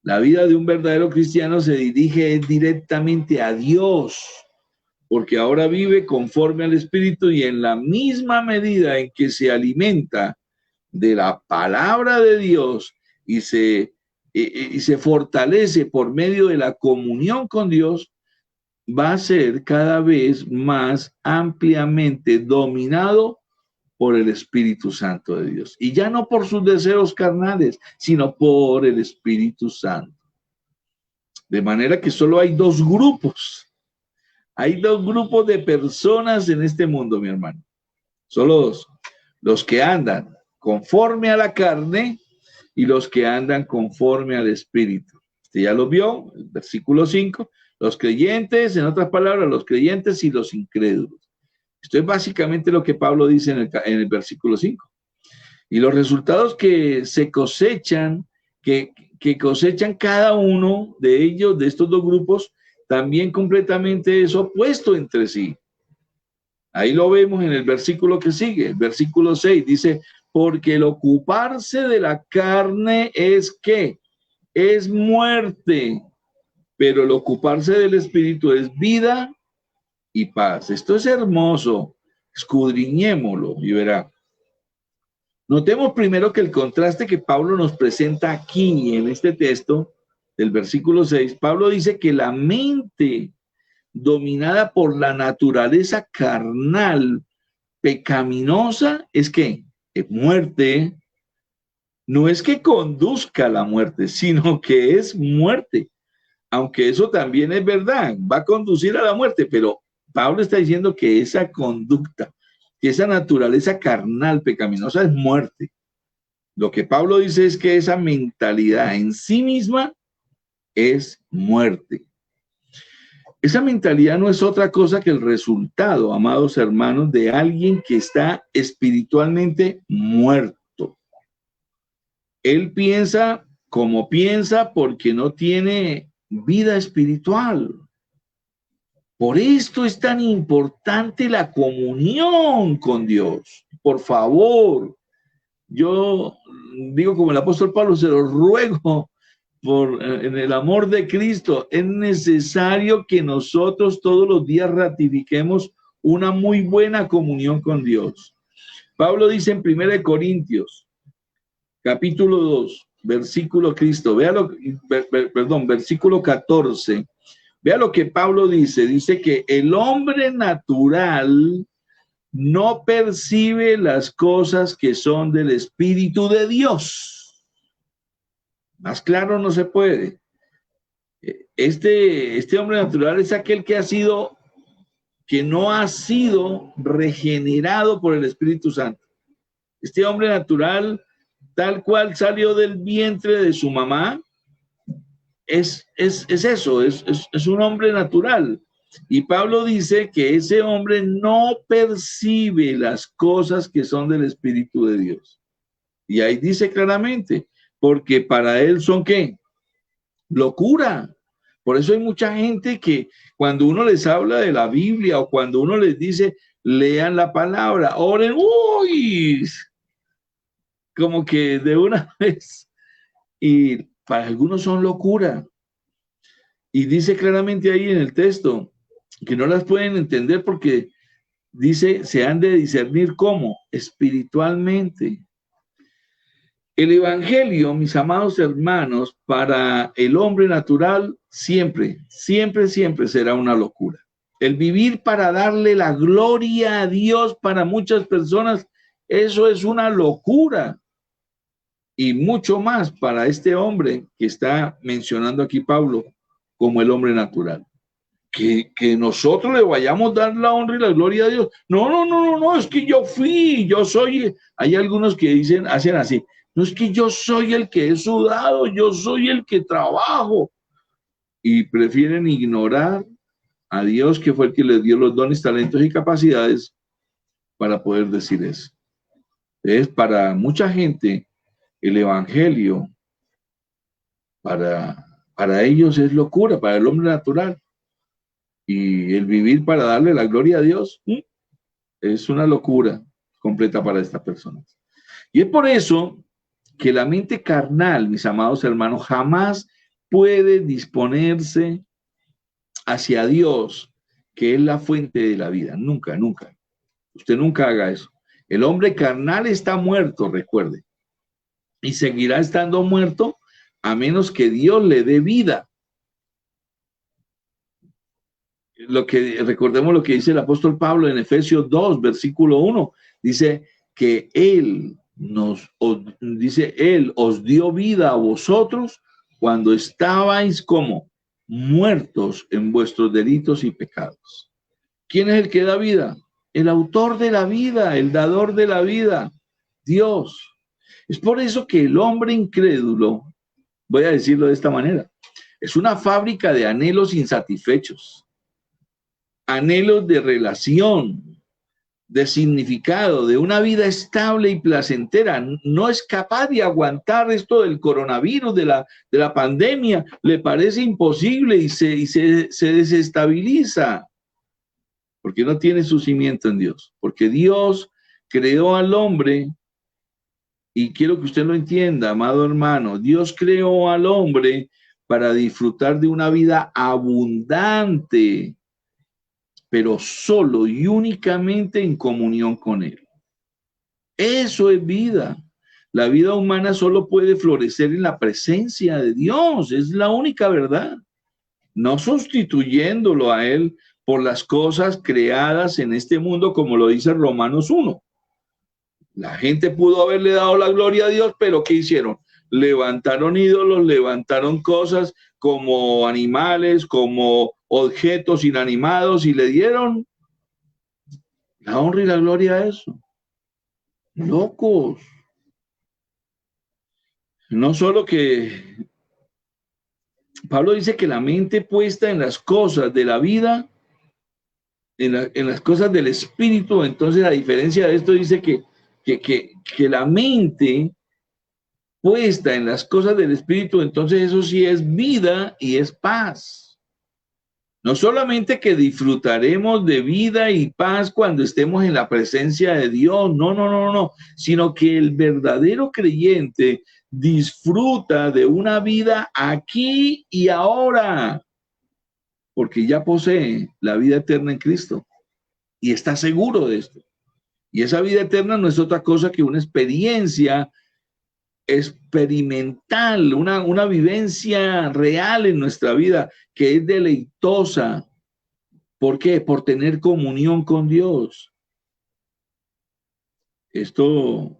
La vida de un verdadero cristiano se dirige directamente a Dios, porque ahora vive conforme al Espíritu y en la misma medida en que se alimenta de la palabra de Dios y se fortalece por medio de la comunión con Dios, va a ser cada vez más ampliamente dominado por el Espíritu Santo de Dios. Y ya no por sus deseos carnales, sino por el Espíritu Santo. De manera que solo hay dos grupos. Hay dos grupos de personas en este mundo, mi hermano. Solo dos. Los que andan conforme a la carne y los que andan conforme al Espíritu. Usted ya lo vio, el versículo 5. Los creyentes, en otras palabras, los creyentes y los incrédulos. Esto es básicamente lo que Pablo dice en el versículo 5. Y los resultados que se cosechan, que cosechan cada uno de ellos, de estos dos grupos, también completamente es opuesto entre sí. Ahí lo vemos en el versículo que sigue, el versículo 6, dice, porque el ocuparse de la carne es ¿qué? Es muerte, pero el ocuparse del Espíritu es vida y paz. Esto es hermoso, escudriñémoslo y verá. Notemos primero que el contraste que Pablo nos presenta aquí en este texto del versículo 6, Pablo dice que la mente dominada por la naturaleza carnal pecaminosa es que es muerte. No es que conduzca a la muerte, sino que es muerte. Aunque eso también es verdad, va a conducir a la muerte, pero Pablo está diciendo que esa conducta, que esa naturaleza carnal pecaminosa es muerte. Lo que Pablo dice es que esa mentalidad en sí misma es muerte. Esa mentalidad no es otra cosa que el resultado, amados hermanos, de alguien que está espiritualmente muerto. Él piensa como piensa porque no tiene vida espiritual. Por esto es tan importante la comunión con Dios. Por favor, yo digo como el apóstol Pablo, se lo ruego en el amor de Cristo. Es necesario que nosotros todos los días ratifiquemos una muy buena comunión con Dios. Pablo dice en 1 Corintios, capítulo 2, versículo Cristo, versículo 14. Vea lo que Pablo dice. Dice que el hombre natural no percibe las cosas que son del Espíritu de Dios. Más claro no se puede. Este hombre natural es aquel que no ha sido regenerado por el Espíritu Santo. Este hombre natural, tal cual salió del vientre de su mamá, es eso, es un hombre natural. Y Pablo dice que ese hombre no percibe las cosas que son del Espíritu de Dios. Y ahí dice claramente, porque para él son ¿qué? Locura. Por eso hay mucha gente que cuando uno les habla de la Biblia o cuando uno les dice, lean la palabra, oren, uy, como que de una vez. Y para algunos son locura. Y dice claramente ahí en el texto que no las pueden entender porque dice, se han de discernir ¿cómo? Espiritualmente. El evangelio, mis amados hermanos, para el hombre natural siempre, siempre, siempre será una locura. El vivir para darle la gloria a Dios para muchas personas, eso es una locura. Y mucho más para este hombre que está mencionando aquí Pablo como el hombre natural. Que nosotros le vayamos a dar la honra y la gloria a Dios. No, es que yo soy. Hay algunos que dicen, hacen así. No es que yo soy el que he sudado, yo soy el que trabajo. Y prefieren ignorar a Dios, que fue el que les dio los dones, talentos y capacidades para poder decir eso. Es para mucha gente el evangelio, para ellos es locura, para el hombre natural. Y el vivir para darle la gloria a Dios es una locura completa para estas personas. Y es por eso que la mente carnal, mis amados hermanos, jamás puede disponerse hacia Dios, que es la fuente de la vida. Nunca, nunca. Usted nunca haga eso. El hombre carnal está muerto, recuerde. Y seguirá estando muerto a menos que Dios le dé vida. Recordemos lo que dice el apóstol Pablo en Efesios 2, versículo 1. Dice que Él os dio vida a vosotros cuando estabais como muertos en vuestros delitos y pecados. ¿Quién es el que da vida? El autor de la vida, el dador de la vida, Dios. Es por eso que el hombre incrédulo, voy a decirlo de esta manera, es una fábrica de anhelos insatisfechos, anhelos de relación, de significado, de una vida estable y placentera. No es capaz de aguantar esto del coronavirus, de la pandemia, le parece imposible y se desestabiliza, porque no tiene su cimiento en Dios, porque Dios creó al hombre. Y quiero que usted lo entienda, amado hermano, Dios creó al hombre para disfrutar de una vida abundante, pero solo y únicamente en comunión con Él. Eso es vida. La vida humana solo puede florecer en la presencia de Dios, es la única verdad. No sustituyéndolo a Él por las cosas creadas en este mundo, como lo dice Romanos 1. La gente pudo haberle dado la gloria a Dios, pero ¿qué hicieron? Levantaron ídolos, levantaron cosas como animales, como objetos inanimados y le dieron la honra y la gloria a eso. Locos. No solo que Pablo dice que la mente puesta en las cosas de la vida, en las cosas del espíritu, entonces a diferencia de esto dice que la mente puesta en las cosas del espíritu, entonces eso sí es vida y es paz. No solamente que disfrutaremos de vida y paz cuando estemos en la presencia de Dios, no, sino que el verdadero creyente disfruta de una vida aquí y ahora, porque ya posee la vida eterna en Cristo y está seguro de esto. Y esa vida eterna no es otra cosa que una experiencia experimental, una vivencia real en nuestra vida que es deleitosa. ¿Por qué? Por tener comunión con Dios. Esto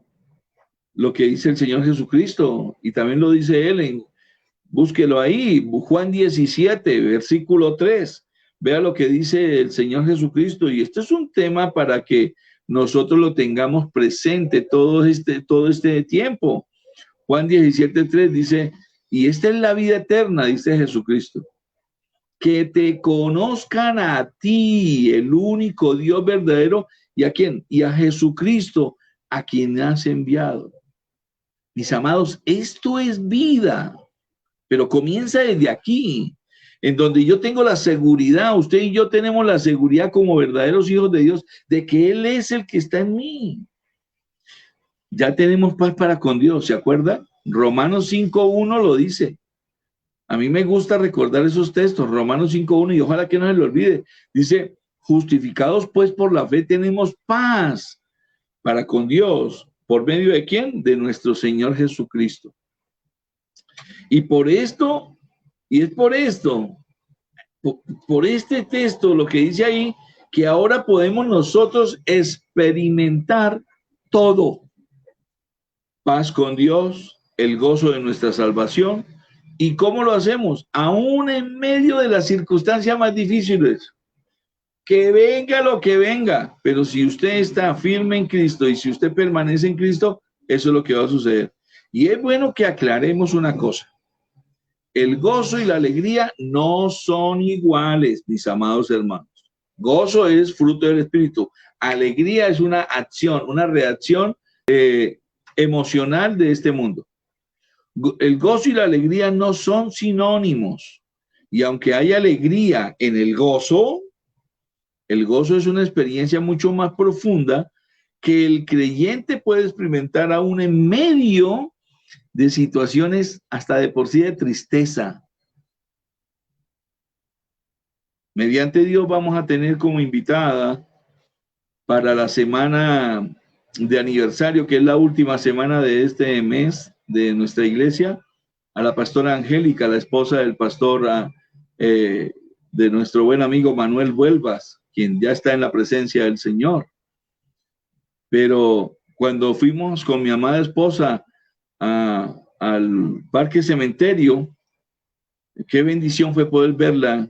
lo que dice el Señor Jesucristo y también lo dice Él, búsquelo ahí, Juan 17, versículo 3. Vea lo que dice el Señor Jesucristo, y esto es un tema para que nosotros lo tengamos presente todo este tiempo. Juan 17, 3 dice, y esta es la vida eterna, dice Jesucristo, que te conozcan a ti, el único Dios verdadero, ¿y a quién? Y a Jesucristo, a quien has enviado. Mis amados, esto es vida, pero comienza desde aquí, en donde yo tengo la seguridad, usted y yo tenemos la seguridad como verdaderos hijos de Dios, de que Él es el que está en mí. Ya tenemos paz para con Dios, ¿se acuerda? Romanos 5.1 lo dice. A mí me gusta recordar esos textos, Romanos 5.1, y ojalá que no se lo olvide. Dice, justificados pues por la fe tenemos paz para con Dios. ¿Por medio de quién? De nuestro Señor Jesucristo. Y por esto, y es por esto, por este texto, lo que dice ahí, que ahora podemos nosotros experimentar todo. Paz con Dios, el gozo de nuestra salvación. ¿Y cómo lo hacemos? Aún en medio de las circunstancias más difíciles. Que venga lo que venga, pero si usted está firme en Cristo y si usted permanece en Cristo, eso es lo que va a suceder. Y es bueno que aclaremos una cosa. El gozo y la alegría no son iguales, mis amados hermanos. Gozo es fruto del Espíritu. Alegría es una acción, una reacción emocional de este mundo. El gozo y la alegría no son sinónimos. Y aunque hay alegría en el gozo es una experiencia mucho más profunda que el creyente puede experimentar aún en medio de situaciones hasta de por sí de tristeza. Mediante Dios vamos a tener como invitada para la semana de aniversario, que es la última semana de este mes de nuestra iglesia, a la pastora Angélica, la esposa del pastor de nuestro buen amigo Manuel Vuelvas, quien ya está en la presencia del Señor. Pero cuando fuimos con mi amada esposa al Parque Cementerio, qué bendición fue poder verla,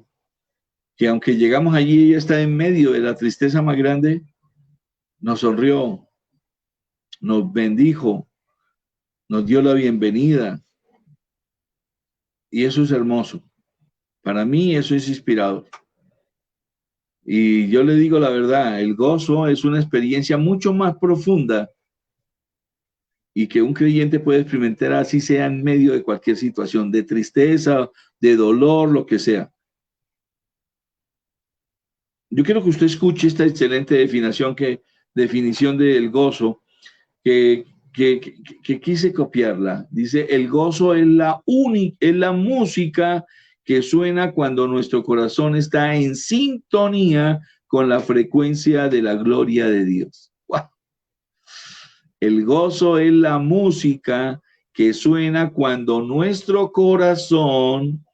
que aunque llegamos allí, ella está en medio de la tristeza más grande, nos sonrió, nos bendijo, nos dio la bienvenida. Y eso es hermoso. Para mí eso es inspirador. Y yo le digo la verdad, el gozo es una experiencia mucho más profunda y que un creyente puede experimentar así sea en medio de cualquier situación, de tristeza, de dolor, lo que sea. Yo quiero que usted escuche esta excelente definición del gozo que quise copiarla. Dice, el gozo es la música que suena cuando nuestro corazón está en sintonía con la frecuencia de la gloria de Dios. ¡Wow! El gozo es la música que suena cuando nuestro corazón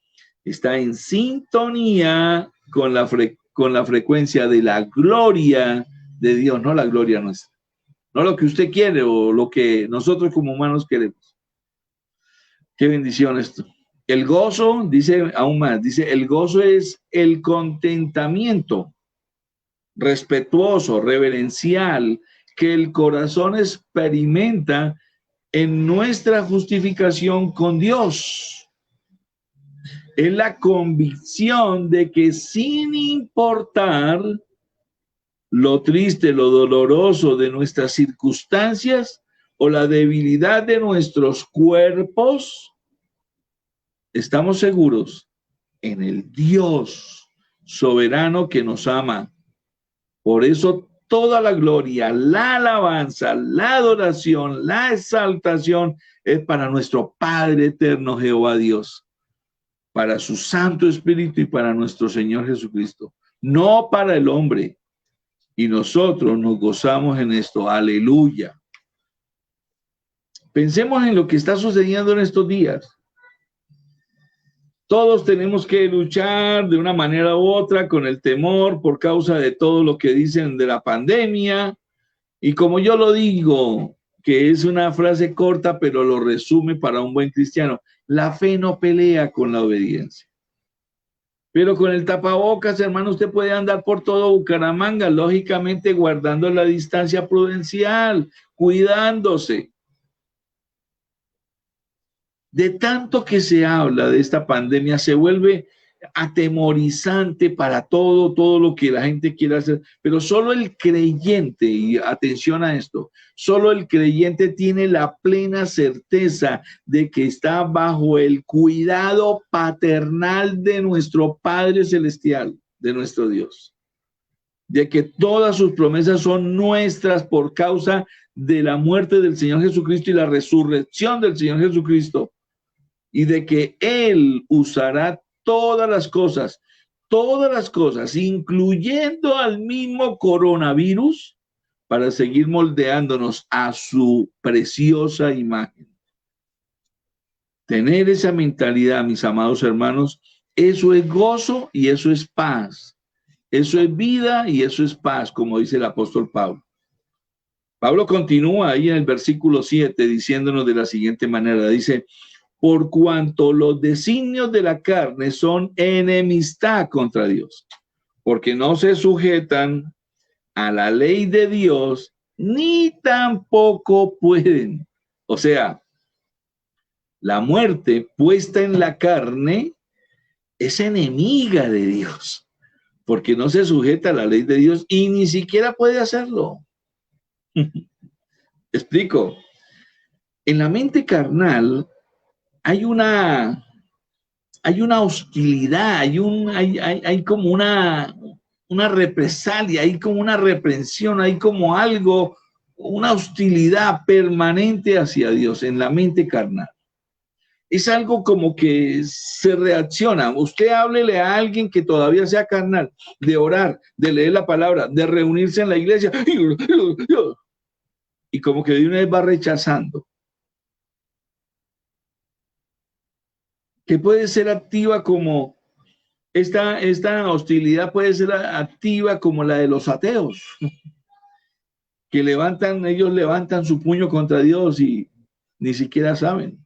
está en sintonía con la frecuencia de la gloria de Dios, no la gloria nuestra. No lo que usted quiere o lo que nosotros como humanos queremos. Qué bendición esto. El gozo, dice aún más, dice, el gozo es el contentamiento respetuoso, reverencial, que el corazón experimenta en nuestra justificación con Dios. Es la convicción de que sin importar lo triste, lo doloroso de nuestras circunstancias o la debilidad de nuestros cuerpos, estamos seguros en el Dios soberano que nos ama. Por eso toda la gloria, la alabanza, la adoración, la exaltación es para nuestro Padre eterno Jehová Dios, para su Santo Espíritu y para nuestro Señor Jesucristo, no para el hombre. Y nosotros nos gozamos en esto. Aleluya. Pensemos en lo que está sucediendo en estos días. Todos tenemos que luchar de una manera u otra con el temor por causa de todo lo que dicen de la pandemia. Y como yo lo digo, que es una frase corta, pero lo resume para un buen cristiano, la fe no pelea con la obediencia. Pero con el tapabocas, hermano, usted puede andar por todo Bucaramanga, lógicamente guardando la distancia prudencial, cuidándose. De tanto que se habla de esta pandemia, se vuelve atemorizante para todo lo que la gente quiere hacer, pero solo el creyente, y atención a esto, solo el creyente tiene la plena certeza de que está bajo el cuidado paternal de nuestro Padre Celestial, de nuestro Dios, de que todas sus promesas son nuestras por causa de la muerte del Señor Jesucristo y la resurrección del Señor Jesucristo, y de que Él usará todas las cosas, incluyendo al mismo coronavirus, para seguir moldeándonos a su preciosa imagen. Tener esa mentalidad, mis amados hermanos, eso es gozo y eso es paz. Eso es vida y eso es paz, como dice el apóstol Pablo. Pablo continúa ahí en el versículo 7 diciéndonos de la siguiente manera, dice: por cuanto los designios de la carne son enemistad contra Dios, porque no se sujetan a la ley de Dios, ni tampoco pueden. O sea, la muerte puesta en la carne es enemiga de Dios, porque no se sujeta a la ley de Dios y ni siquiera puede hacerlo. Explico. En la mente carnal hay una hostilidad, hay como una represalia, hay como una reprensión, hay como algo, una hostilidad permanente hacia Dios en la mente carnal. Es algo como que se reacciona. Usted háblele a alguien que todavía sea carnal, de orar, de leer la palabra, de reunirse en la iglesia, y como que de una vez va rechazando. Que puede ser activa como esta hostilidad puede ser activa como la de los ateos, que ellos levantan su puño contra Dios y ni siquiera saben.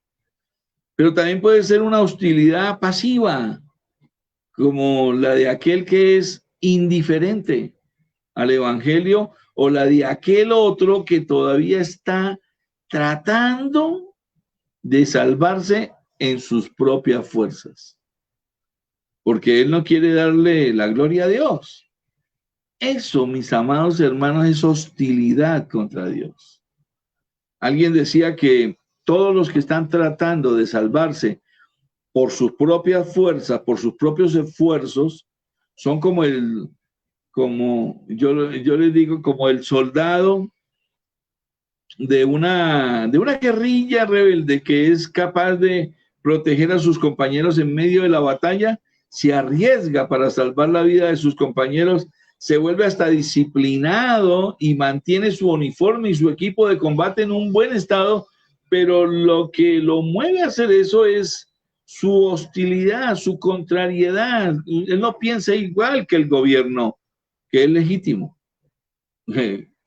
Pero también puede ser una hostilidad pasiva, como la de aquel que es indiferente al evangelio, o la de aquel otro que todavía está tratando de salvarse en sus propias fuerzas, porque él no quiere darle la gloria a Dios. Eso, mis amados hermanos, es hostilidad contra Dios. Alguien decía que todos los que están tratando de salvarse por sus propias fuerzas, por sus propios esfuerzos, son como yo les digo, como el soldado de una guerrilla rebelde que es capaz de proteger a sus compañeros en medio de la batalla, se arriesga para salvar la vida de sus compañeros, se vuelve hasta disciplinado y mantiene su uniforme y su equipo de combate en un buen estado, pero lo que lo mueve a hacer eso es su hostilidad, su contrariedad. Él no piensa igual que el gobierno, que es legítimo.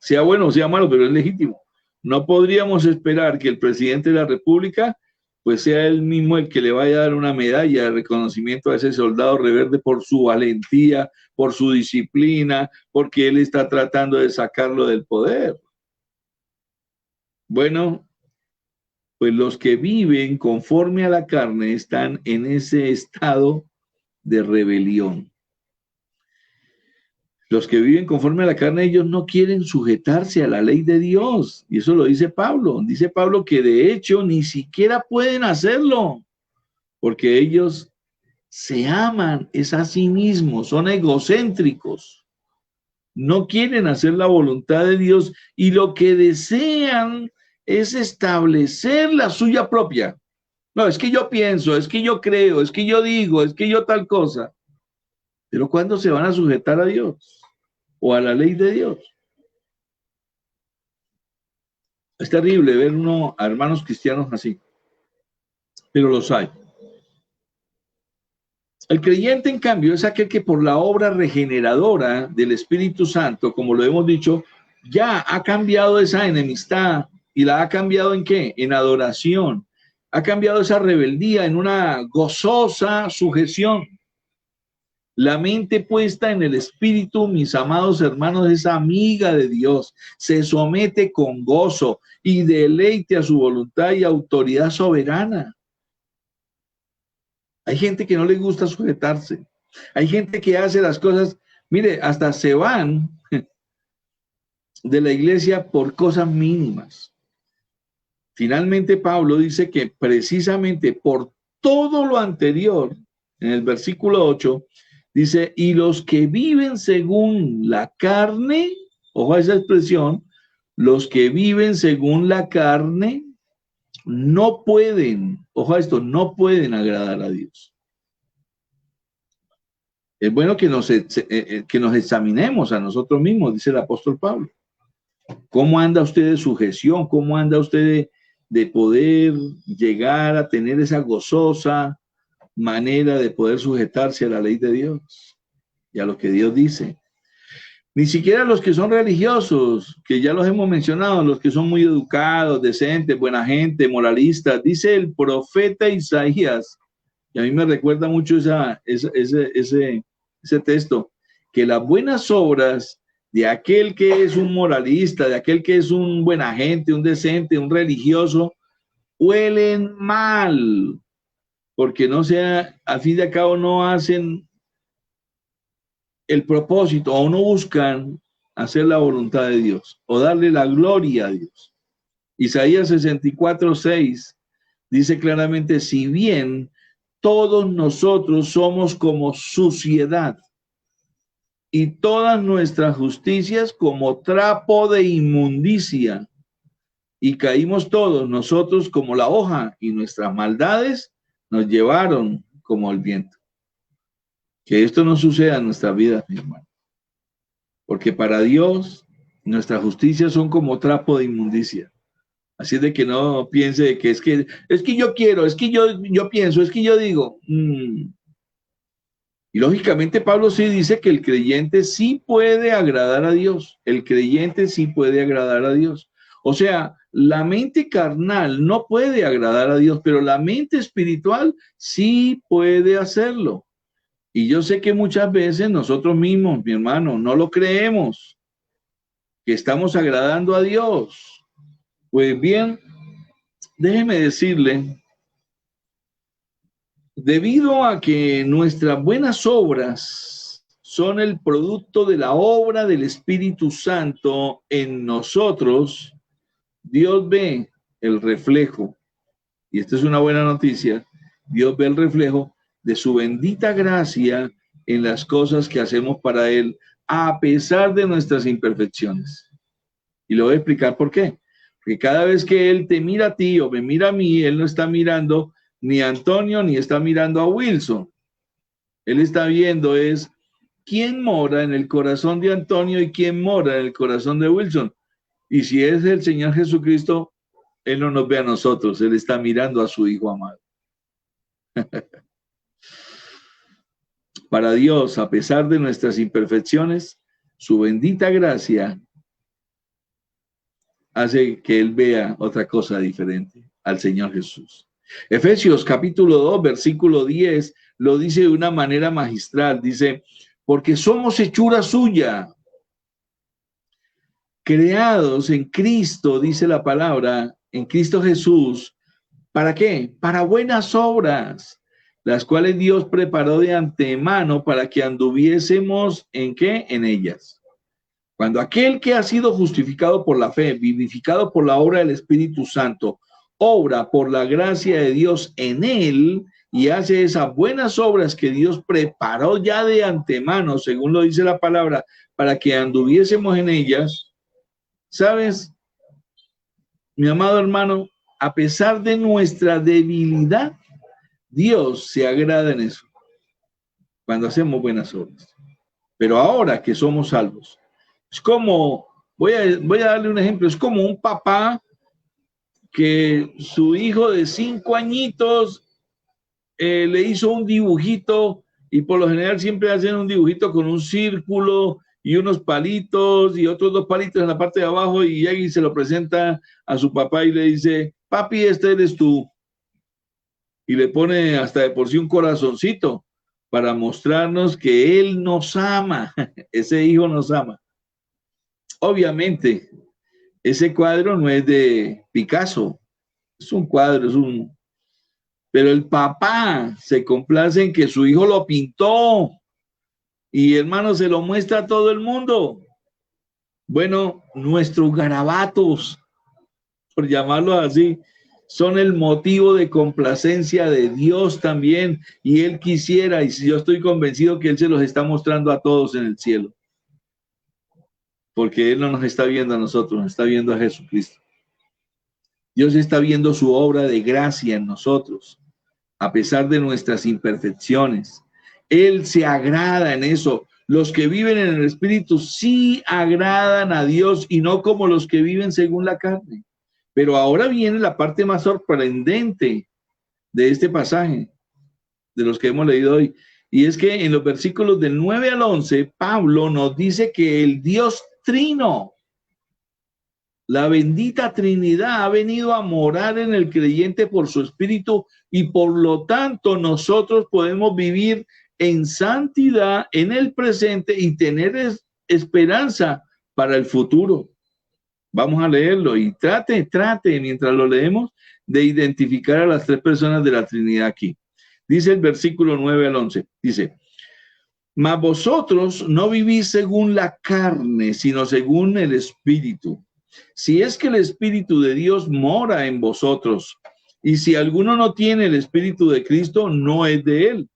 Sea bueno o sea malo, pero es legítimo. No podríamos esperar que el presidente de la República pues sea él mismo el que le vaya a dar una medalla de reconocimiento a ese soldado rebelde por su valentía, por su disciplina, porque él está tratando de sacarlo del poder. Bueno, Pues los que viven conforme a la carne están en ese estado de rebelión. Los que viven conforme a la carne, ellos no quieren sujetarse a la ley de Dios. Y eso lo dice Pablo. Dice Pablo que de hecho ni siquiera pueden hacerlo, porque ellos se aman, es a sí mismos, son egocéntricos. No quieren hacer la voluntad de Dios y lo que desean es establecer la suya propia. No, es que yo pienso, es que yo creo, es que yo digo, es que yo tal cosa. Pero ¿cuándo se van a sujetar a Dios o a la ley de Dios? Es terrible ver a hermanos cristianos así, pero los hay. El creyente, en cambio, es aquel que por la obra regeneradora del Espíritu Santo, como lo hemos dicho, ya ha cambiado esa enemistad y la ha cambiado ¿en qué? En adoración. Ha cambiado esa rebeldía en una gozosa sujeción. La mente puesta en el Espíritu, mis amados hermanos, es amiga de Dios. Se somete con gozo y deleite a su voluntad y autoridad soberana. Hay gente que no le gusta sujetarse. Hay gente que hace las cosas, mire, hasta se van de la iglesia por cosas mínimas. Finalmente, Pablo dice que precisamente por todo lo anterior, en el versículo 8, dice, y los que viven según la carne, ojo a esa expresión, los que viven según la carne, no pueden, ojo a esto, no pueden agradar a Dios. Es bueno que nos examinemos a nosotros mismos, dice el apóstol Pablo. ¿Cómo anda usted de sujeción? ¿Cómo anda usted de poder llegar a tener esa gozosa manera de poder sujetarse a la ley de Dios y a lo que Dios dice? Ni siquiera los que son religiosos, que ya los hemos mencionado, los que son muy educados, decentes, buena gente, moralistas. Dice el profeta Isaías, y a mí me recuerda mucho ese texto, que las buenas obras de aquel que es un moralista, de aquel que es un buena gente, un decente, un religioso, huelen mal, porque a fin de cabo no hacen el propósito o no buscan hacer la voluntad de Dios o darle la gloria a Dios. Isaías 64:6 dice claramente, si bien todos nosotros somos como suciedad y todas nuestras justicias como trapo de inmundicia, y caímos todos nosotros como la hoja y nuestras maldades nos llevaron como el viento. Que esto no suceda en nuestra vida, mi hermano. Porque para Dios, nuestras justicias son como trapo de inmundicia. Así de que no piense que es que yo quiero, es que yo pienso, es que yo digo. Y lógicamente Pablo sí dice que el creyente sí puede agradar a Dios. El creyente sí puede agradar a Dios. O sea, la mente carnal no puede agradar a Dios, pero la mente espiritual sí puede hacerlo. Y yo sé que muchas veces nosotros mismos, mi hermano, no lo creemos, que estamos agradando a Dios. Pues bien, déjeme decirle, debido a que nuestras buenas obras son el producto de la obra del Espíritu Santo en nosotros, Dios ve el reflejo, y esta es una buena noticia, Dios ve el reflejo de su bendita gracia en las cosas que hacemos para Él, a pesar de nuestras imperfecciones. Y le voy a explicar por qué. Porque cada vez que Él te mira a ti o me mira a mí, Él no está mirando ni a Antonio ni está mirando a Wilson. Él está viendo es quién mora en el corazón de Antonio y quién mora en el corazón de Wilson. Y si es el Señor Jesucristo, Él no nos ve a nosotros, Él está mirando a su Hijo amado. Para Dios, a pesar de nuestras imperfecciones, su bendita gracia hace que Él vea otra cosa diferente al Señor Jesús. Efesios capítulo 2, versículo 10, lo dice de una manera magistral. Dice, porque somos hechura suya, creados en Cristo, dice la palabra, en Cristo Jesús, ¿Para qué? Para buenas obras, las cuales Dios preparó de antemano para que anduviésemos ¿en qué? En ellas. Cuando aquel que ha sido justificado por la fe, vivificado por la obra del Espíritu Santo, obra por la gracia de Dios en él y hace esas buenas obras que Dios preparó ya de antemano, según lo dice la palabra, para que anduviésemos en ellas, ¿sabes? Mi amado hermano, a pesar de nuestra debilidad, Dios se agrada en eso, cuando hacemos buenas obras. Pero ahora que somos salvos, es como, voy a darle un ejemplo, es como un papá que su hijo de 5 añitos le hizo un dibujito, y por lo general siempre hacen un dibujito con un círculo y unos palitos y otros 2 palitos en la parte de abajo, y llega y se lo presenta a su papá y le dice, papi, este eres tú. Y le pone hasta de por sí un corazoncito para mostrarnos que él nos ama, ese hijo nos ama. Obviamente, ese cuadro no es de Picasso, es un cuadro, pero el papá se complace en que su hijo lo pintó y hermano se lo muestra a todo el mundo. Bueno, nuestros garabatos, por llamarlo así, son el motivo de complacencia de Dios también, y Él quisiera, y yo estoy convencido que Él se los está mostrando a todos en el cielo, porque Él no nos está viendo a nosotros, nos está viendo a Jesucristo. Dios está viendo su obra de gracia en nosotros, a pesar de nuestras imperfecciones. Él se agrada en eso. Los que viven en el Espíritu sí agradan a Dios y no como los que viven según la carne. Pero ahora viene la parte más sorprendente de este pasaje, de los que hemos leído hoy. Y es que en los versículos del 9 al 11, Pablo nos dice que el Dios Trino, la bendita Trinidad, ha venido a morar en el creyente por su Espíritu, y por lo tanto nosotros podemos vivir en santidad en el presente y tener esperanza para el futuro. Vamos a leerlo y trate, mientras lo leemos, de identificar a las 3 personas de la Trinidad aquí. Dice el versículo 9 al 11, dice, mas vosotros no vivís según la carne, sino según el Espíritu. Si es que el Espíritu de Dios mora en vosotros, y si alguno no tiene el Espíritu de Cristo, no es de él.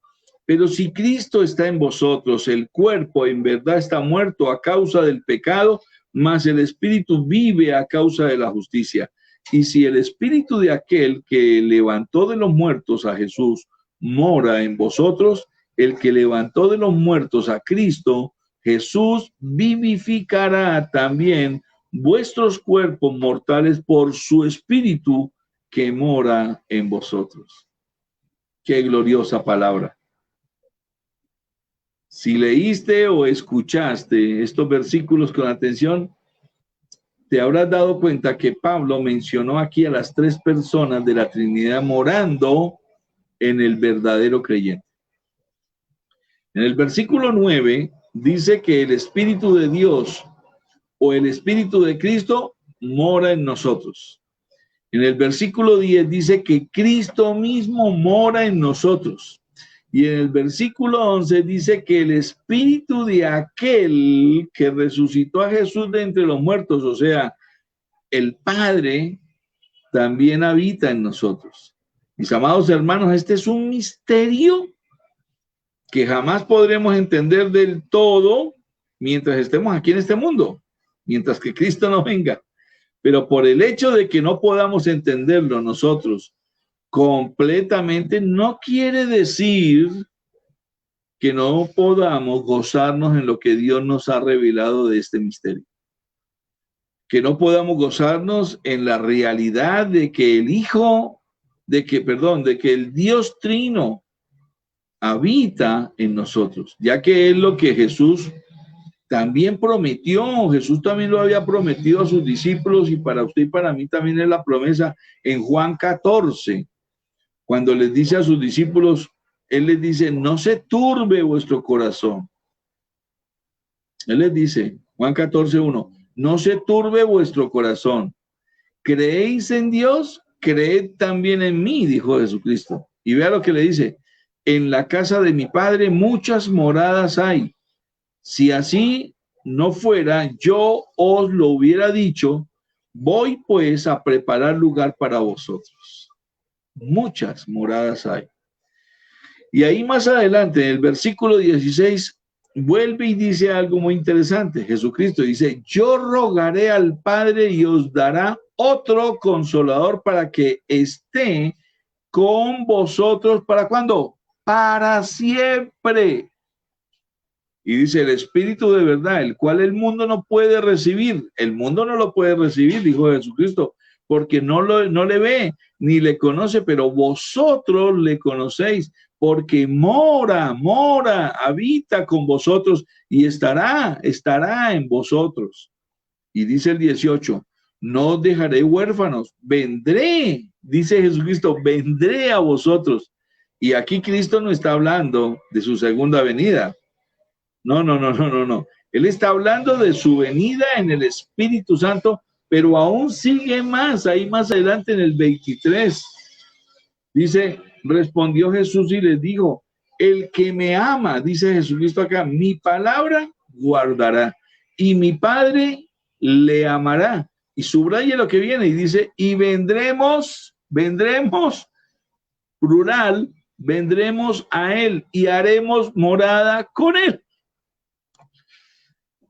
Pero si Cristo está en vosotros, el cuerpo en verdad está muerto a causa del pecado, mas el Espíritu vive a causa de la justicia. Y si el Espíritu de aquel que levantó de los muertos a Jesús mora en vosotros, el que levantó de los muertos a Cristo, Jesús vivificará también vuestros cuerpos mortales por su Espíritu que mora en vosotros. Qué gloriosa palabra. Si leíste o escuchaste estos versículos con atención, te habrás dado cuenta que Pablo mencionó aquí a las 3 personas de la Trinidad morando en el verdadero creyente. En el versículo 9 dice que el Espíritu de Dios o el Espíritu de Cristo mora en nosotros. En el versículo 10 dice que Cristo mismo mora en nosotros. Y en el versículo 11 dice que el Espíritu de aquel que resucitó a Jesús de entre los muertos, o sea, el Padre, también habita en nosotros. Mis amados hermanos, este es un misterio que jamás podremos entender del todo mientras estemos aquí en este mundo, mientras que Cristo no venga. Pero por el hecho de que no podamos entenderlo nosotros completamente, no quiere decir que no podamos gozarnos en lo que Dios nos ha revelado de este misterio. Que no podamos gozarnos en la realidad de que de que el Dios Trino habita en nosotros, ya que es lo que Jesús también prometió. Jesús también lo había prometido a sus discípulos, y para usted y para mí también es la promesa en Juan 14. Cuando les dice a sus discípulos, Él les dice, no se turbe vuestro corazón. Él les dice, Juan 14:1, no se turbe vuestro corazón. ¿Creéis en Dios? creed también en mí, dijo Jesucristo. Y vea lo que le dice, en la casa de mi Padre muchas moradas hay. Si así no fuera, yo os lo hubiera dicho, voy pues a preparar lugar para vosotros. Muchas moradas hay. Y ahí más adelante, en el versículo 16, vuelve y dice algo muy interesante. Jesucristo dice, yo rogaré al Padre y os dará otro consolador para que esté con vosotros. ¿Para cuándo? Para siempre. Y dice, el Espíritu de verdad, el cual el mundo no puede recibir. El mundo no lo puede recibir, dijo Jesucristo, porque no le ve ni le conoce, pero vosotros le conocéis, porque mora, habita con vosotros y estará en vosotros. Y dice el 18, no os dejaré huérfanos, vendré, dice Jesucristo, vendré a vosotros. Y aquí Cristo no está hablando de su segunda venida. No. Él está hablando de su venida en el Espíritu Santo, pero aún sigue más, ahí más adelante en el 23. Dice, respondió Jesús y les dijo, el que me ama, dice Jesucristo acá, mi palabra guardará y mi Padre le amará. Y subraya lo que viene y dice, y vendremos, plural, vendremos a él y haremos morada con él.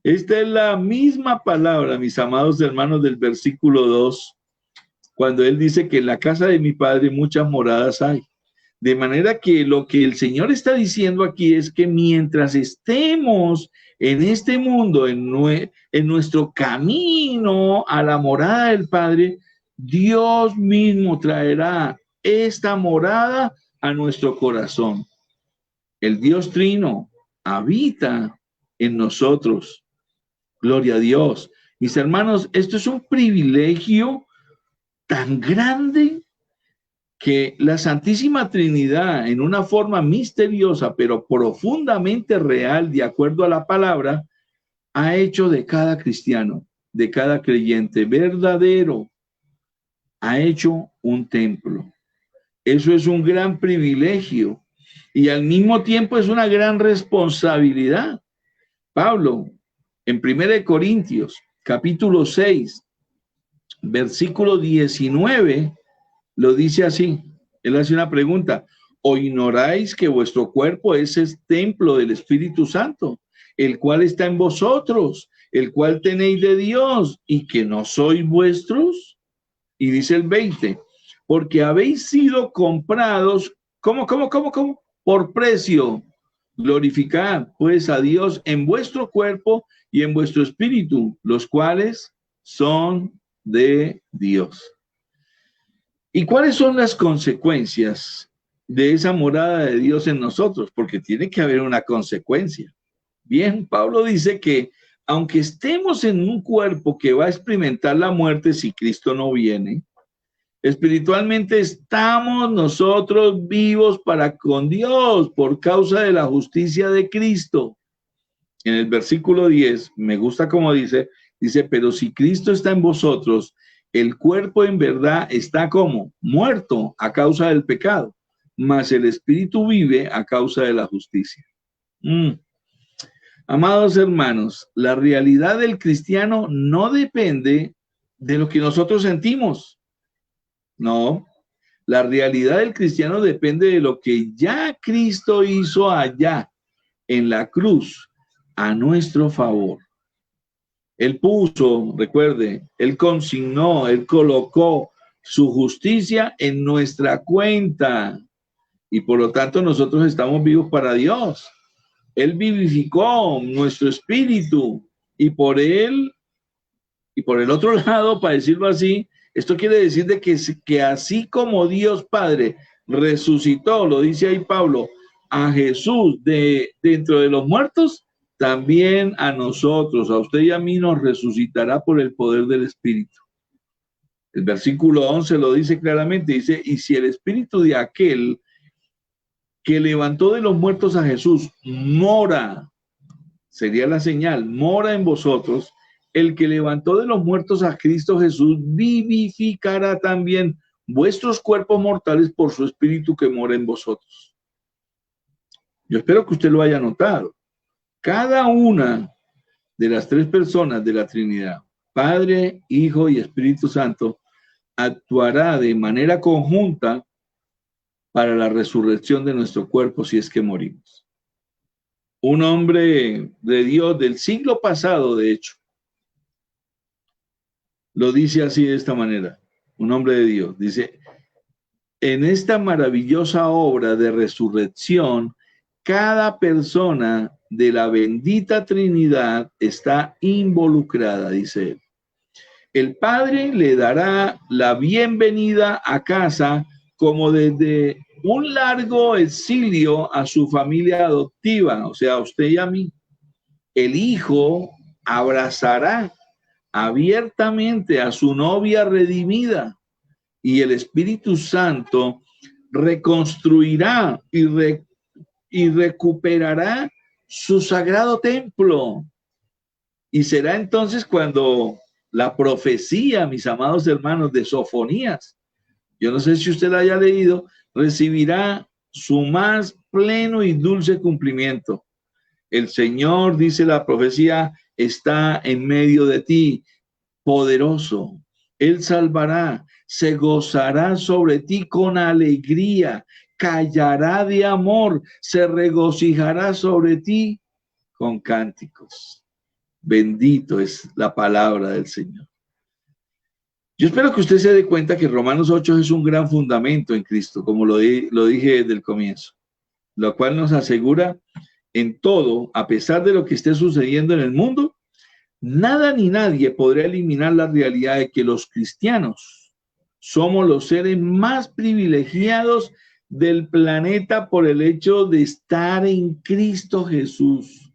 Esta es la misma palabra, mis amados hermanos, del versículo 2, cuando él dice que en la casa de mi Padre muchas moradas hay. De manera que lo que el Señor está diciendo aquí es que mientras estemos en este mundo, en nuestro camino a la morada del Padre, Dios mismo traerá esta morada a nuestro corazón. El Dios Trino habita en nosotros. Gloria a Dios. Mis hermanos, esto es un privilegio tan grande que la Santísima Trinidad, en una forma misteriosa, pero profundamente real, de acuerdo a la palabra, ha hecho de cada cristiano, de cada creyente verdadero, ha hecho un templo. Eso es un gran privilegio y al mismo tiempo es una gran responsabilidad. Pablo, en 1 Corintios, capítulo 6, versículo 19, lo dice así. Él hace una pregunta. ¿O ignoráis que vuestro cuerpo es el templo del Espíritu Santo, el cual está en vosotros, el cual tenéis de Dios, y que no sois vuestros? Y dice el 20, porque habéis sido comprados, ¿cómo? Por precio. Glorificad pues a Dios en vuestro cuerpo y en vuestro espíritu, los cuales son de Dios. ¿Y cuáles son las consecuencias de esa morada de Dios en nosotros? Porque tiene que haber una consecuencia. Bien, Pablo dice que aunque estemos en un cuerpo que va a experimentar la muerte si Cristo no viene, espiritualmente estamos nosotros vivos para con Dios por causa de la justicia de Cristo. En el versículo 10, me gusta como dice, pero si Cristo está en vosotros, el cuerpo en verdad está como muerto a causa del pecado, mas el espíritu vive a causa de la justicia. Amados hermanos, la realidad del cristiano no depende de lo que nosotros sentimos. No, la realidad del cristiano depende de lo que ya Cristo hizo allá en la cruz a nuestro favor. Él puso, recuerde, Él consignó, Él colocó su justicia en nuestra cuenta y por lo tanto nosotros estamos vivos para Dios. Él vivificó nuestro espíritu y por él, y por el otro lado, para decirlo así, esto quiere decir de que así como Dios Padre resucitó, lo dice ahí Pablo, a Jesús de dentro de los muertos, también a nosotros, a usted y a mí nos resucitará por el poder del Espíritu. El versículo 11 lo dice claramente, dice, y si el Espíritu de aquel que levantó de los muertos a Jesús mora, sería la señal, mora en vosotros, el que levantó de los muertos a Cristo Jesús vivificará también vuestros cuerpos mortales por su espíritu que mora en vosotros. Yo espero que usted lo haya notado. Cada una de las tres personas de la Trinidad, Padre, Hijo y Espíritu Santo, actuará de manera conjunta para la resurrección de nuestro cuerpo si es que morimos. Un hombre de Dios del siglo pasado, de hecho, lo dice así de esta manera. Un hombre de Dios dice: en esta maravillosa obra de resurrección, cada persona de la bendita Trinidad está involucrada, dice él. El Padre le dará la bienvenida a casa como desde un largo exilio a su familia adoptiva, o sea, a usted y a mí. El Hijo abrazará abiertamente a su novia redimida y el Espíritu Santo reconstruirá y recuperará su sagrado templo. Y será entonces cuando la profecía, mis amados hermanos, de Sofonías, yo no sé si usted la haya leído, recibirá su más pleno y dulce cumplimiento. El Señor, dice la profecía, está en medio de ti, poderoso. Él salvará, se gozará sobre ti con alegría, callará de amor, se regocijará sobre ti con cánticos. Bendito es la palabra del Señor. Yo espero que usted se dé cuenta que Romanos 8 es un gran fundamento en Cristo, como lo dije desde el comienzo, lo cual nos asegura en todo, a pesar de lo que esté sucediendo en el mundo, nada ni nadie podrá eliminar la realidad de que los cristianos somos los seres más privilegiados del planeta por el hecho de estar en Cristo Jesús.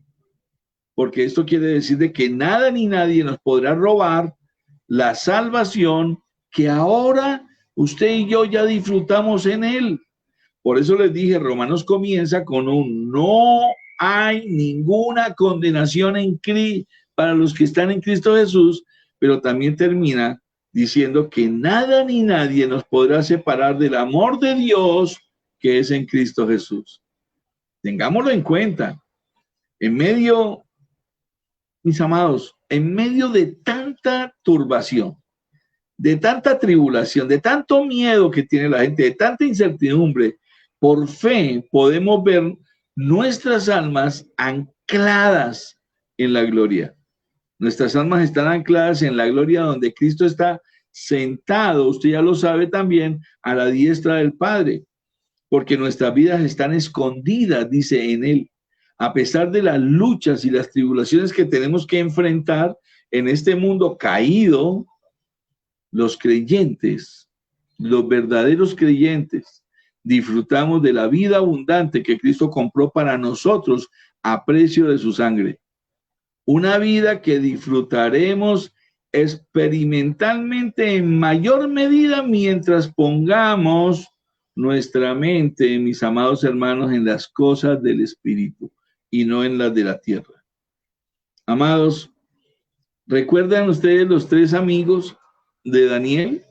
Porque esto quiere decir de que nada ni nadie nos podrá robar la salvación que ahora usted y yo ya disfrutamos en él. Por eso les dije, Romanos comienza con un no hay ninguna condenación en Cristo para los que están en Cristo Jesús, pero también termina diciendo que nada ni nadie nos podrá separar del amor de Dios que es en Cristo Jesús. Tengámoslo en cuenta. En medio, mis amados, en medio de tanta turbación, de tanta tribulación, de tanto miedo que tiene la gente, de tanta incertidumbre, por fe podemos ver nuestras almas ancladas en la gloria. Nuestras almas están ancladas en la gloria donde Cristo está sentado, usted ya lo sabe también, a la diestra del Padre, porque nuestras vidas están escondidas, dice, en Él. A pesar de las luchas y las tribulaciones que tenemos que enfrentar en este mundo caído, los creyentes, los verdaderos creyentes, disfrutamos de la vida abundante que Cristo compró para nosotros a precio de su sangre. Una vida que disfrutaremos experimentalmente en mayor medida mientras pongamos nuestra mente, mis amados hermanos, en las cosas del Espíritu y no en las de la tierra. Amados, ¿recuerdan ustedes los tres amigos de Daniel?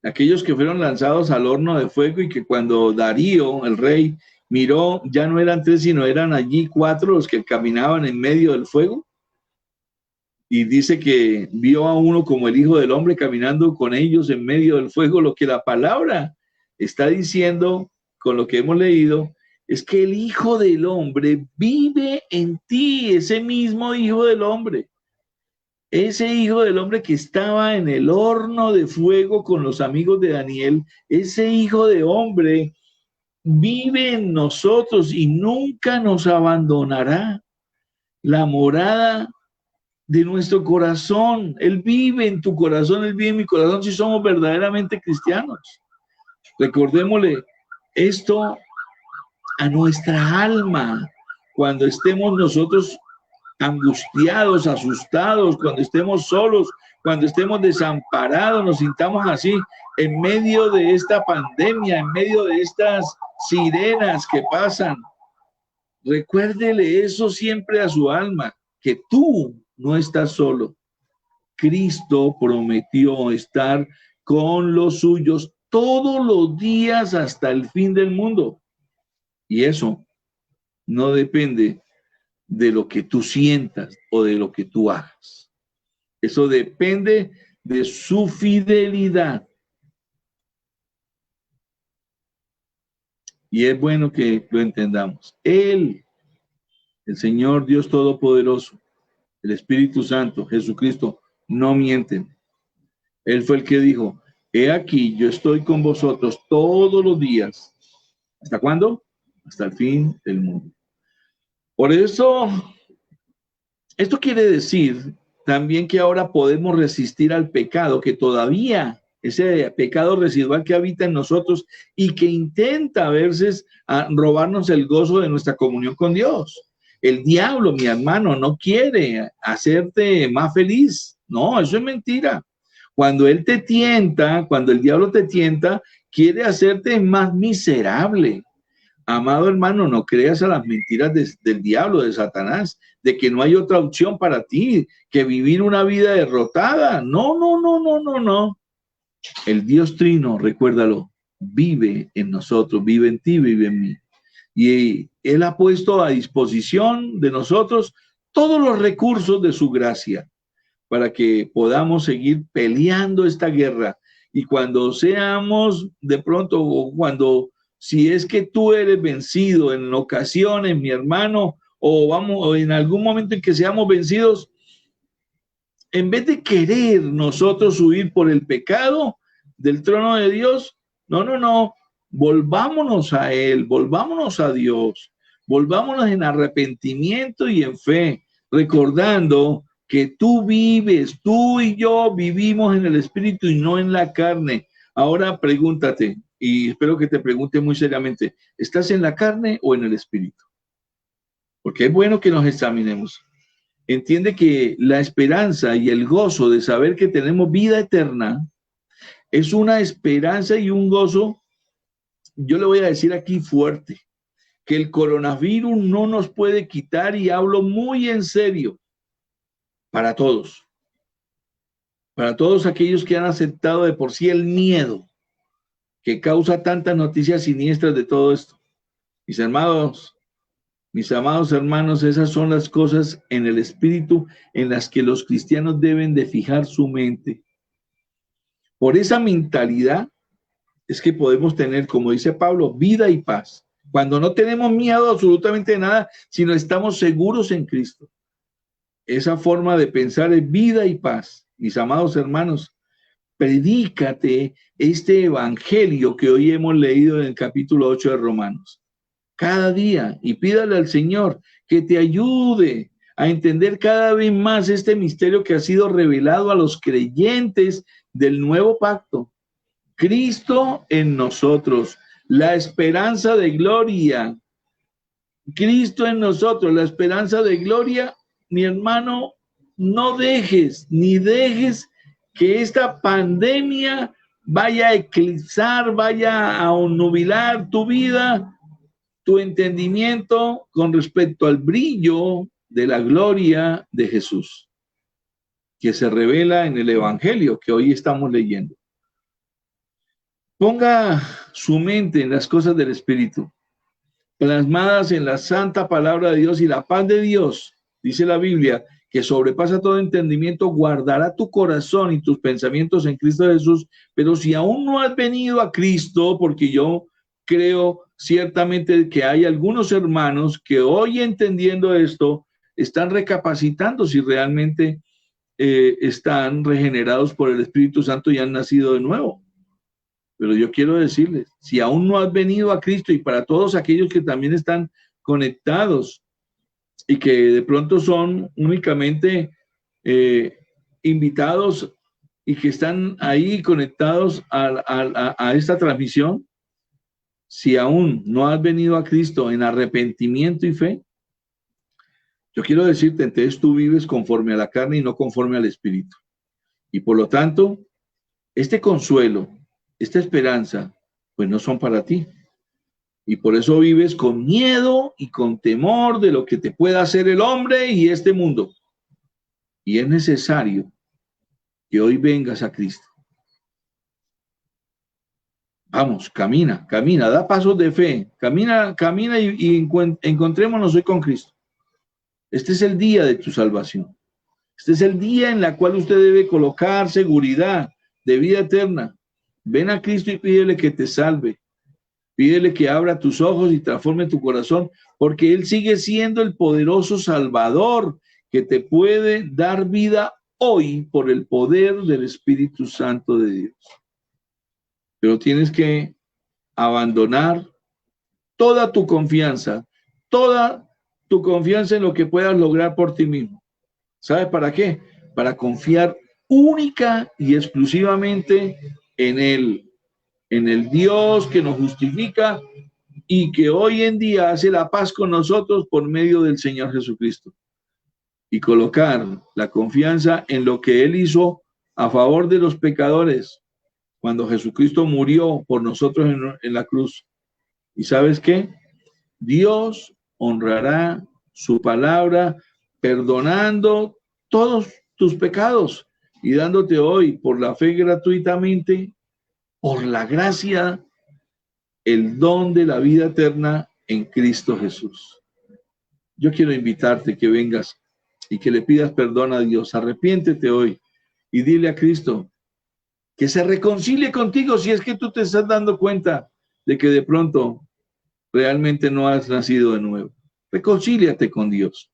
Aquellos que fueron lanzados al horno de fuego y que cuando Darío, el rey, miró, ya no eran tres, sino eran allí cuatro los que caminaban en medio del fuego. Y dice que vio a uno como el Hijo del Hombre caminando con ellos en medio del fuego. Lo que la palabra está diciendo con lo que hemos leído es que el Hijo del Hombre vive en ti, ese mismo Hijo del Hombre. Ese Hijo del Hombre que estaba en el horno de fuego con los amigos de Daniel, ese Hijo de Hombre vive en nosotros y nunca nos abandonará. La morada de nuestro corazón, Él vive en tu corazón, Él vive en mi corazón si somos verdaderamente cristianos. Recordémosle esto a nuestra alma cuando estemos nosotros angustiados, asustados, cuando estemos solos, cuando estemos desamparados, nos sintamos así en medio de esta pandemia, en medio de estas sirenas que pasan. Recuérdele eso siempre a su alma, que tú no estás solo. Cristo prometió estar con los suyos todos los días hasta el fin del mundo. Y eso no depende de lo que tú sientas o de lo que tú hagas. Eso depende de su fidelidad. Y es bueno que lo entendamos. Él, el Señor Dios Todopoderoso, el Espíritu Santo, Jesucristo, no mienten. Él fue el que dijo, he aquí, yo estoy con vosotros todos los días. ¿Hasta cuándo? Hasta el fin del mundo. Por eso, esto quiere decir también que ahora podemos resistir al pecado, que todavía ese pecado residual que habita en nosotros y que intenta a veces robarnos el gozo de nuestra comunión con Dios. El diablo, mi hermano, no quiere hacerte más feliz. No, eso es mentira. Cuando él te tienta, cuando el diablo te tienta, quiere hacerte más miserable. Amado hermano, no creas a las mentiras del diablo, de Satanás, de que no hay otra opción para ti que vivir una vida derrotada. No, no, no, no, no, no. El Dios Trino, recuérdalo, vive en nosotros, vive en ti, vive en mí. Y Él ha puesto a disposición de nosotros todos los recursos de su gracia para que podamos seguir peleando esta guerra. Y cuando seamos de pronto, o cuando, si es que tú eres vencido en ocasiones, mi hermano, o en algún momento en que seamos vencidos, en vez de querer nosotros huir por el pecado del trono de Dios, no, no, no, volvámonos a Él, volvámonos a Dios, volvámonos en arrepentimiento y en fe, recordando que tú vives, tú y yo vivimos en el Espíritu y no en la carne. Ahora pregúntate, y espero que te pregunte muy seriamente, ¿estás en la carne o en el Espíritu? Porque es bueno que nos examinemos. Entiende que la esperanza y el gozo de saber que tenemos vida eterna es una esperanza y un gozo, yo le voy a decir aquí fuerte, que el coronavirus no nos puede quitar, y hablo muy en serio, para todos aquellos que han aceptado de por sí el miedo que causa tantas noticias siniestras de todo esto. Mis amados hermanos, esas son las cosas en el espíritu en las que los cristianos deben de fijar su mente. Por esa mentalidad es que podemos tener, como dice Pablo, vida y paz. Cuando no tenemos miedo absolutamente de nada, sino estamos seguros en Cristo. Esa forma de pensar es vida y paz. Mis amados hermanos, predícate este evangelio que hoy hemos leído en el capítulo 8 de Romanos. Cada día, y pídale al Señor que te ayude a entender cada vez más este misterio que ha sido revelado a los creyentes del nuevo pacto. Cristo en nosotros, la esperanza de gloria. Cristo en nosotros, la esperanza de gloria. Mi hermano, no dejes que esta pandemia vaya a eclipsar, vaya a onnubilar tu vida, tu entendimiento con respecto al brillo de la gloria de Jesús, que se revela en el evangelio que hoy estamos leyendo. Ponga su mente en las cosas del Espíritu, plasmadas en la santa palabra de Dios, y la paz de Dios, dice la Biblia, que sobrepasa todo entendimiento, guardará tu corazón y tus pensamientos en Cristo Jesús. Pero si aún no has venido a Cristo, porque yo creo ciertamente que hay algunos hermanos que hoy, entendiendo esto, están recapacitando si realmente están regenerados por el Espíritu Santo y han nacido de nuevo. Pero yo quiero decirles, si aún no has venido a Cristo, y para todos aquellos que también están conectados y que de pronto son únicamente invitados y que están ahí conectados a esta transmisión, si aún no has venido a Cristo en arrepentimiento y fe, yo quiero decirte, entonces tú vives conforme a la carne y no conforme al Espíritu. Y por lo tanto, este consuelo, esta esperanza, pues no son para ti. Y por eso vives con miedo y con temor de lo que te pueda hacer el hombre y este mundo. Y es necesario que hoy vengas a Cristo. Vamos, camina, camina, da pasos de fe, camina, camina y encontrémonos hoy con Cristo. Este es el día de tu salvación. Este es el día en el cual usted debe colocar seguridad de vida eterna. Ven a Cristo y pídele que te salve. Pídele que abra tus ojos y transforme tu corazón, porque Él sigue siendo el poderoso Salvador que te puede dar vida hoy por el poder del Espíritu Santo de Dios. Pero tienes que abandonar toda tu confianza en lo que puedas lograr por ti mismo. ¿Sabes para qué? Para confiar única y exclusivamente en Él, en el Dios que nos justifica y que hoy en día hace la paz con nosotros por medio del Señor Jesucristo. Y colocar la confianza en lo que Él hizo a favor de los pecadores cuando Jesucristo murió por nosotros en la cruz. ¿Y sabes qué? Dios honrará su palabra perdonando todos tus pecados y dándote hoy por la fe gratuitamente, por la gracia, el don de la vida eterna en Cristo Jesús. Yo quiero invitarte que vengas y que le pidas perdón a Dios. Arrepiéntete hoy y dile a Cristo que se reconcilie contigo si es que tú te estás dando cuenta de que de pronto realmente no has nacido de nuevo. Reconcíliate con Dios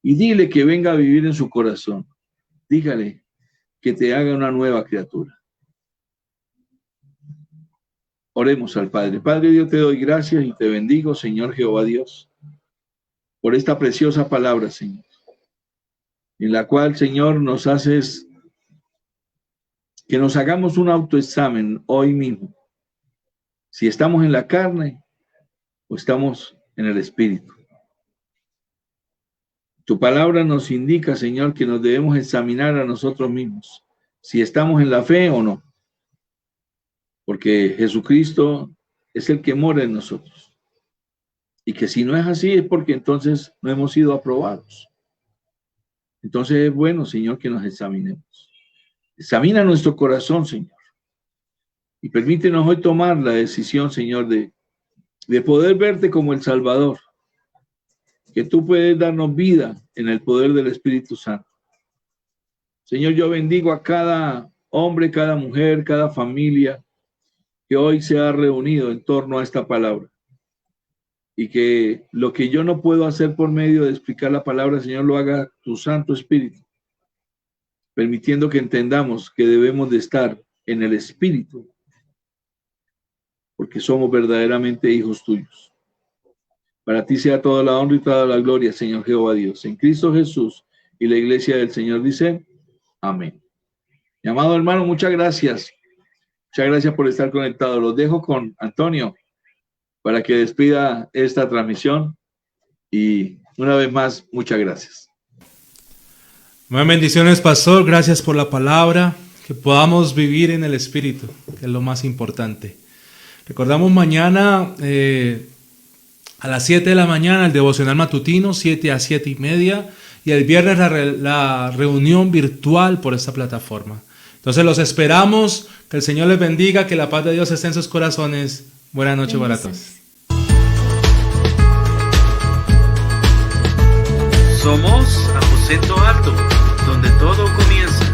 y dile que venga a vivir en su corazón. Dígale que te haga una nueva criatura. Oremos al Padre. Padre, yo te doy gracias y te bendigo, Señor Jehová Dios, por esta preciosa palabra, Señor, en la cual, Señor, nos haces que nos hagamos un autoexamen hoy mismo, si estamos en la carne o estamos en el Espíritu. Tu palabra nos indica, Señor, que nos debemos examinar a nosotros mismos, si estamos en la fe o no, porque Jesucristo es el que mora en nosotros, y que si no es así es porque entonces no hemos sido aprobados. Entonces es bueno, Señor, que nos examinemos. Examina nuestro corazón, Señor, y permítenos hoy tomar la decisión, Señor, de poder verte como el Salvador, que tú puedes darnos vida en el poder del Espíritu Santo. Señor, yo bendigo a cada hombre, cada mujer, cada familia que hoy se ha reunido en torno a esta palabra. Y que lo que yo no puedo hacer por medio de explicar la palabra, Señor, lo haga tu Santo Espíritu, permitiendo que entendamos que debemos de estar en el Espíritu, porque somos verdaderamente hijos tuyos. Para ti sea toda la honra y toda la gloria, Señor Jehová Dios, en Cristo Jesús. Y la iglesia del Señor dice, amén. Mi amado hermano, muchas gracias. Muchas gracias por estar conectado. Los dejo con Antonio para que despida esta transmisión. Y una vez más, muchas gracias. Buenas bendiciones, pastor. Gracias por la palabra. Que podamos vivir en el Espíritu, que es lo más importante. Recordamos mañana a las 7 de la mañana el devocional matutino, 7 a 7:30. Y el viernes la reunión virtual por esta plataforma. Entonces los esperamos. Que el Señor les bendiga. Que la paz de Dios esté en sus corazones. Buenas noches para todos. Somos Aposento Alto, donde todo comienza.